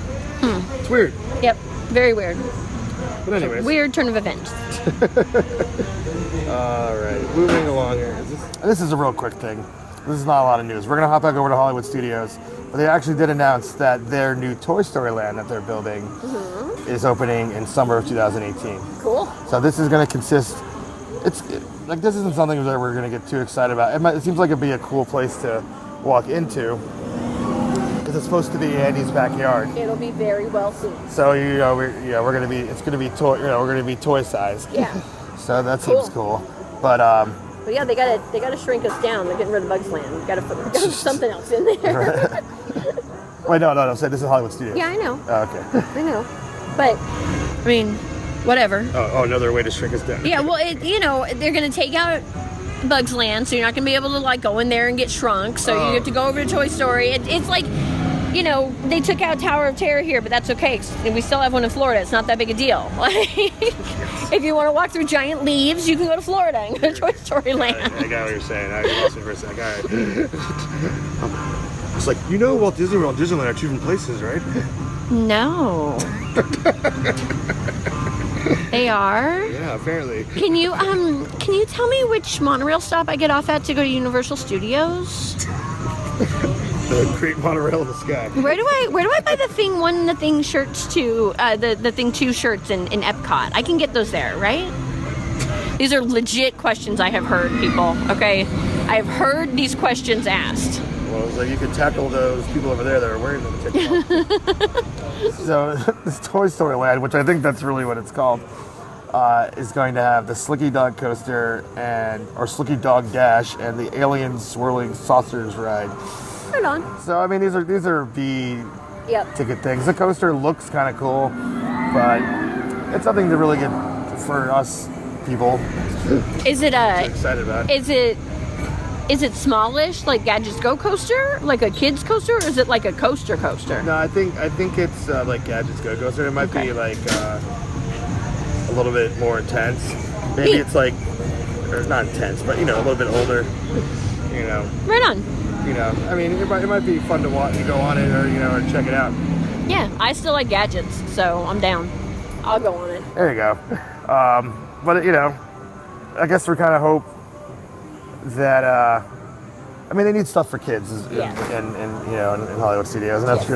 It's weird. Yep. Very weird. But anyways. Weird turn of events. All right, moving along here. This is a real quick thing. This is not a lot of news. We're gonna hop back over to Hollywood Studios, but they actually did announce that their new Toy Story Land that they're building is opening in summer of 2018. Cool. So this is gonna consist. This isn't something that we're gonna get too excited about. It seems like it'd be a cool place to walk into because it's supposed to be Andy's backyard. It'll be very well seen. So we're gonna be. It's gonna be toy. We're gonna be toy size. Yeah. So that seems cool. But But yeah, they gotta shrink us down. They're getting rid of Bugs Land. We gotta put something else in there. wait, no. Say this is Hollywood Studios. Yeah, I know. Oh, okay. I know. But I mean, whatever. Oh, another way to shrink us down. Yeah, well, they're gonna take out Bugs Land, so you're not gonna be able to like go in there and get shrunk. So you have to go over to Toy Story. It's like, they took out Tower of Terror here, but that's okay. 'Cause we still have one in Florida. It's not that big a deal. If you want to walk through giant leaves, you can go to Florida and go to Toy Story Land. I got what you're saying. I lost it for a second. It's like, Walt Disney World and Disneyland are two different places, right? No. They are? Yeah, apparently. Can you tell me which monorail stop I get off at to go to Universal Studios? The Great Monorail in the Sky. Where do I buy the Thing 1 and the Thing shirts to the Thing 2 shirts in Epcot? I can get those there, right? These are legit questions I have heard, people. Okay, I have heard these questions asked. Well, it's like you could tackle those people over there that are wearing them. So this Toy Story Land, which I think that's really what it's called, is going to have the Slicky Dog Coaster or Slicky Dog Dash and the Alien Swirling Saucers ride. Hold on. So I mean, these are B Yep. ticket things. The coaster looks kind of cool, but it's nothing to really get for us people. Is it Excited about. Is it smallish, like Gadget's Go Coaster, like a kid's coaster, or is it like a coaster coaster? No, I think it's like Gadget's Go Coaster. It might be like a little bit more intense. Maybe it's like, or not intense, but a little bit older. you know. Right on. You know, I mean, it might be fun to watch, to go on it, or you know, or check it out. Yeah, I still like gadgets, so I'm down. I'll go on it. There you go. But you know, I guess we kind of hope that. I mean, they need stuff for kids, in you know, in Hollywood studios, and that's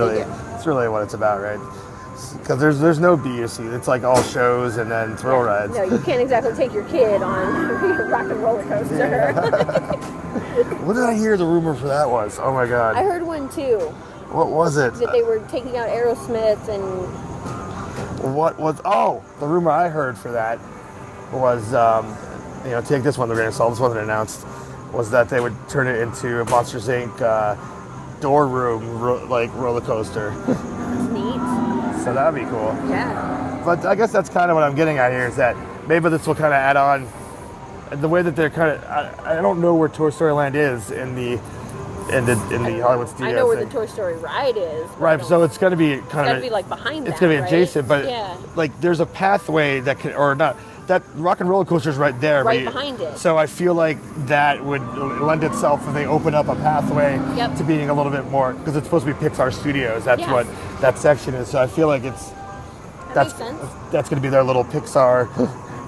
really what it's about, right? Because there's no B or C. It's like all shows and then thrill rides. No, you can't exactly take your kid on rock and roller coaster. Yeah. What did I hear the rumor for that was? Oh my God. I heard one too. What was it? That they were taking out Aerosmith and... What was... Oh, the rumor I heard for that was, you know, take this one with a grain of salt. This wasn't announced. Was that they would turn it into a Monsters Inc. Door room roller coaster. Neat. So that'd be cool. Yeah. But I guess that's kind of what I'm getting at here, is that maybe this will kind of add on the way that they're kind of. I don't know where Toy Story Land is in the Hollywood studios. I know where the Toy Story ride is. Right, so it's going to be kind of. It's be like behind that. It's going to be adjacent, right? but like there's a pathway that can, or not. That rock and roller coaster is right there. Right behind it. So I feel like that would lend itself if they open up a pathway to being a little bit more, because it's supposed to be Pixar Studios. That's what that section is. So I feel like that's going to be their little Pixar.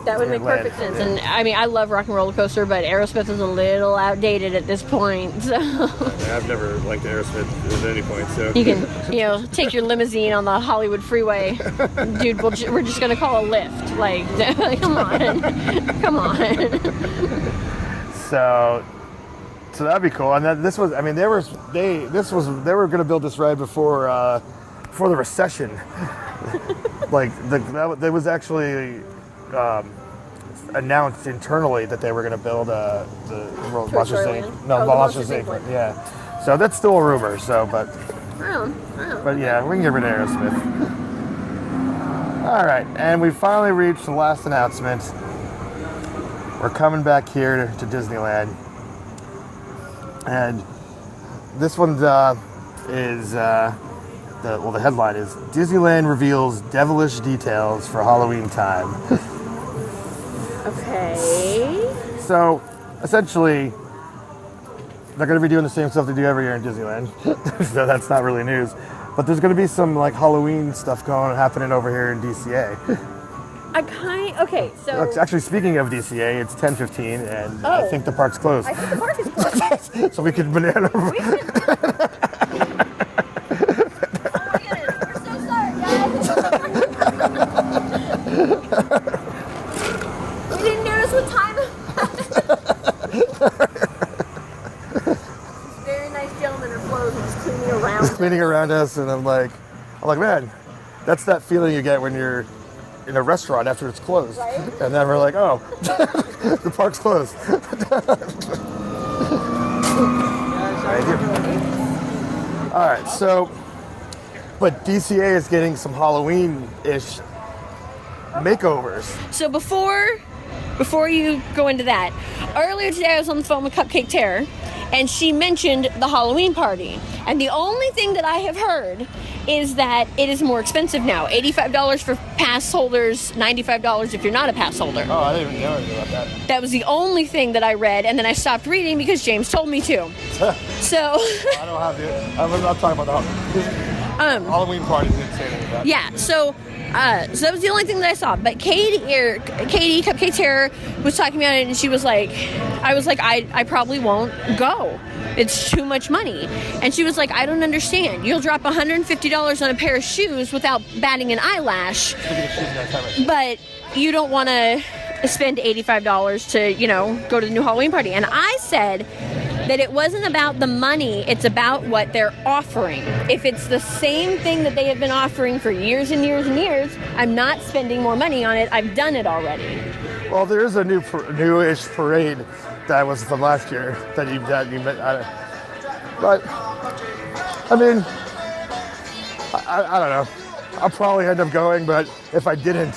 That would make perfect sense. And I mean, I love Rock and Roller Coaster, but Aerosmith is a little outdated at this point. So I've never liked Aerosmith at any point. So you can, you know, take your limousine on the Hollywood freeway, dude. We're just gonna call a Lyft. Like, come on, come on. So that'd be cool. And then this was, I mean, they were gonna build this ride before the recession. Like that was actually. Announced internally that they were going to build the Monsters Inc. No, Monsters Inc. Yeah, so that's still a rumor. So, but yeah, we can get rid of Aerosmith. All right, and we finally reached the last announcement. We're coming back here to Disneyland, and this one is the headline is Disneyland reveals devilish details for Halloween time. Okay. So, essentially, they're going to be doing the same stuff they do every year in Disneyland. So that's not really news. But there's going to be some like Halloween stuff happening over here in DCA. Okay, so... Actually, speaking of DCA, it's 10:15, and I think the park's closed. I think the park is closed. So we could banana... Oh my goodness, we're so sorry, guys. We didn't notice what time it was. These very nice gentlemen are closed and just cleaning around. Just cleaning around us, and I'm like, man, that's that feeling you get when you're in a restaurant after it's closed. Right? And then we're like, oh, the park's closed. All right, so, but DCA is getting some Halloween-ish makeovers. So before you go into that, earlier today I was on the phone with Cupcake Terror, and she mentioned the Halloween party. And the only thing that I have heard is that it is more expensive now. $85 for pass holders, $95 if you're not a pass holder. Oh, I didn't even know anything about that. That was the only thing that I read, and then I stopped reading because James told me to. So I don't have it. I'm not talking about the Halloween party. Didn't say anything about. Yeah, so that was the only thing that I saw. But Katie, Cupcake Terror, was talking about it, and she was like, I probably won't go. It's too much money. And she was like, I don't understand. You'll drop $150 on a pair of shoes without batting an eyelash, but you don't want to spend $85 to, go to the new Halloween party. And I said that it wasn't about the money, it's about what they're offering. If it's the same thing that they have been offering for years and years and years, I'm not spending more money on it. I've done it already. Well, there is a newish parade that was from last year that you met. But I mean, I don't know. I'll probably end up going, but if I didn't,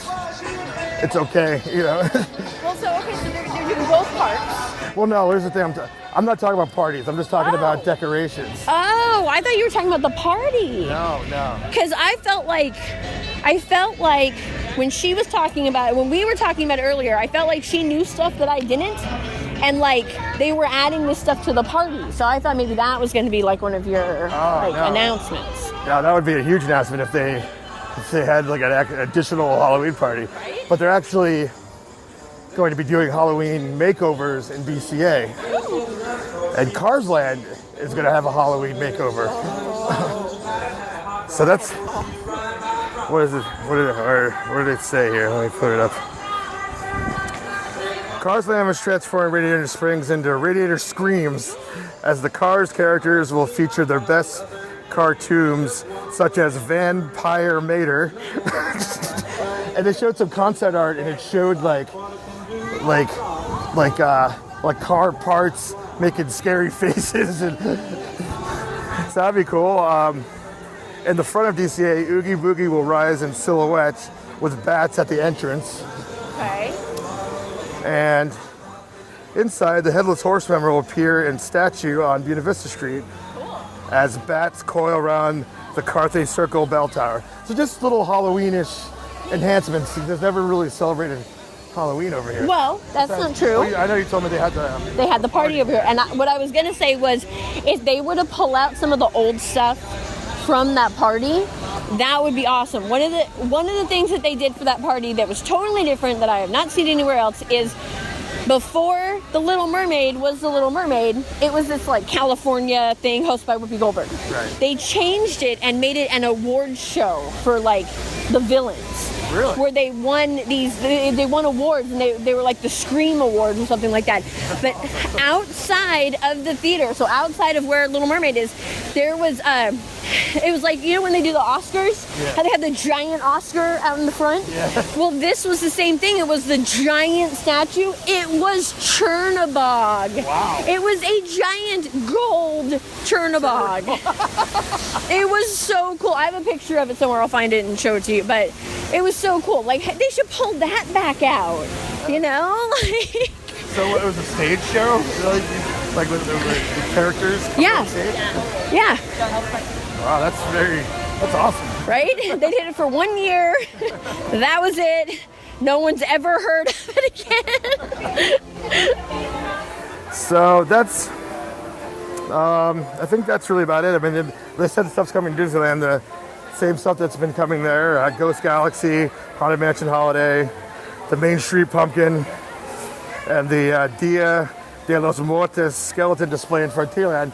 it's okay, Well, so they're doing both parks. Well, no, here's the thing. I'm not talking about parties. I'm just talking about decorations. Oh, I thought you were talking about the party. No. Because I felt like when she was talking about it, when we were talking about it earlier, I felt like she knew stuff that I didn't. And like they were adding this stuff to the party, so I thought maybe that was going to be like one of your no. announcements. Yeah, that would be a huge announcement if they had like an additional Halloween party. Right? But they're actually going to be doing Halloween makeovers in DCA. And Cars Land is going to have a Halloween makeover. So that's, what is it? What did it say here? Let me put it up. Cars Land was transforming Radiator Springs into Radiator Screams, as the Cars characters will feature their best cartoons, such as Vampire Mater. And they showed some concept art, and it showed like car parts making scary faces, and so that'd be cool. In the front of DCA, Oogie Boogie will rise in silhouette with bats at the entrance. Okay. And inside, the Headless Horseman will appear in statue on Buena Vista Street as bats coil around the Carthay Circle bell tower. So just little Halloweenish enhancements. They've never really celebrated Halloween over here. Well, that's not true. I know you told me they had the... They had the party over here, and what I was gonna say was, if they were to pull out some of the old stuff from that party, that would be awesome. One of the things that they did for that party that was totally different, that I have not seen anywhere else, is before The Little Mermaid was The Little Mermaid, it was this like California thing hosted by Whoopi Goldberg. Right. They changed it and made it an award show for like the villains. Really? Where they won they won awards, and they were like the Scream Awards or something like that. But outside of the theater, so outside of where Little Mermaid is, there was it was like, you know when they do the Oscars? Yeah. How they have the giant Oscar out in the front? Yeah. Well, this was the same thing. It was the giant statue. It was Chernabog. Wow. It was a giant gold Chernabog. It was so cool. I have a picture of it somewhere. I'll find it and show it to you. But it was so cool. Like, they should pull that back out. You know? So it was a stage show? Like with the characters? Yeah. On stage? Yeah. Wow, that's awesome. Right? They did it for 1 year. That was it. No one's ever heard of it again. So that's, I think that's really about it. I mean, they said the stuff's coming to Disneyland, the same stuff that's been coming there, Ghost Galaxy, Haunted Mansion Holiday, the Main Street Pumpkin, and the Dia de los Muertos skeleton display in Frontierland.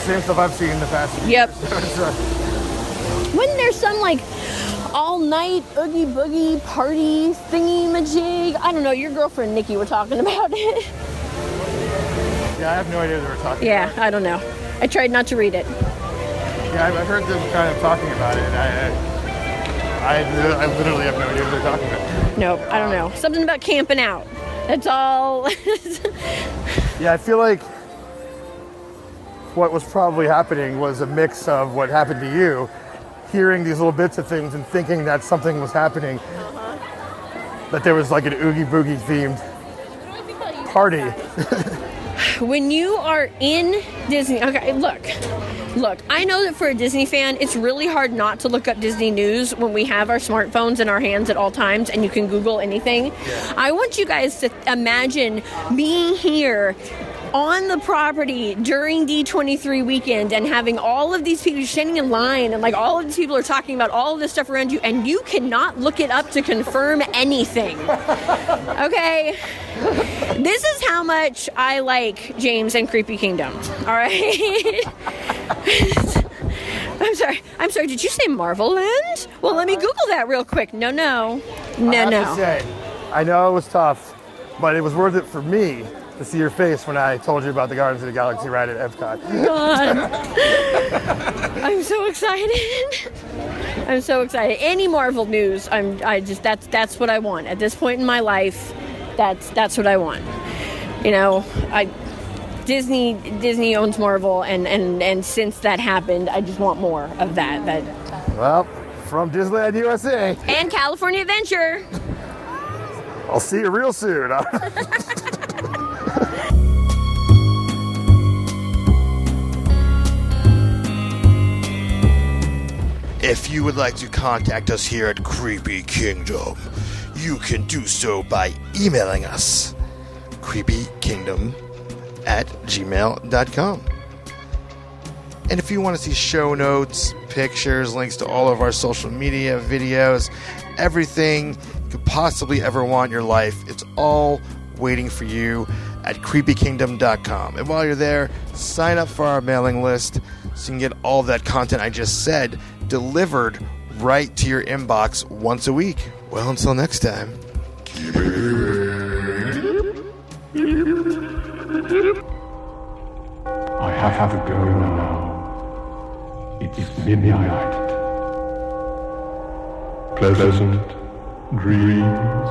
Same stuff I've seen in the past. Yep. Wasn't there some like all-night Oogie Boogie party thingy-majig? I don't know. Your girlfriend Nikki were talking about it. Yeah, I have no idea what they were talking Yeah, about. I don't know. I tried not to read it. Yeah, I've heard them kind of talking about it, and I literally have no idea what they're talking about. Nope, I don't know. Something about camping out. That's all. Yeah, I feel like what was probably happening was a mix of what happened to you, hearing these little bits of things and thinking that something was happening, that there was like an Oogie Boogie themed party. When you are in Disney, okay, look, I know that for a Disney fan, it's really hard not to look up Disney news when we have our smartphones in our hands at all times and you can Google anything. Yeah. I want you guys to imagine being here on the property during D23 weekend and having all of these people standing in line, and like all of these people are talking about all of this stuff around you, and you cannot look it up to confirm anything. Okay? This is how much I like James and Creepy Kingdom. All right? I'm sorry, did you say Marvel Land? Well, let me Google that real quick. No. I have to say, I know it was tough, but it was worth it for me to see your face when I told you about the Guardians of the Galaxy ride at Epcot. God. I'm so excited. I'm so excited. Any Marvel news, that's what I want. At this point in my life, that's what I want. You know, Disney owns Marvel, and since that happened, I just want more of that. Well, from Disneyland USA. And California Adventure. I'll see you real soon. If you would like to contact us here at Creepy Kingdom, you can do so by emailing us, creepykingdom@gmail.com. And if you want to see show notes, pictures, links to all of our social media, videos, everything you could possibly ever want in your life, it's all waiting for you at creepykingdom.com. And while you're there, sign up for our mailing list so you can get all of that content I just said delivered right to your inbox once a week. Well, until next time. I have to go now. It's midnight. Pleasant dreams.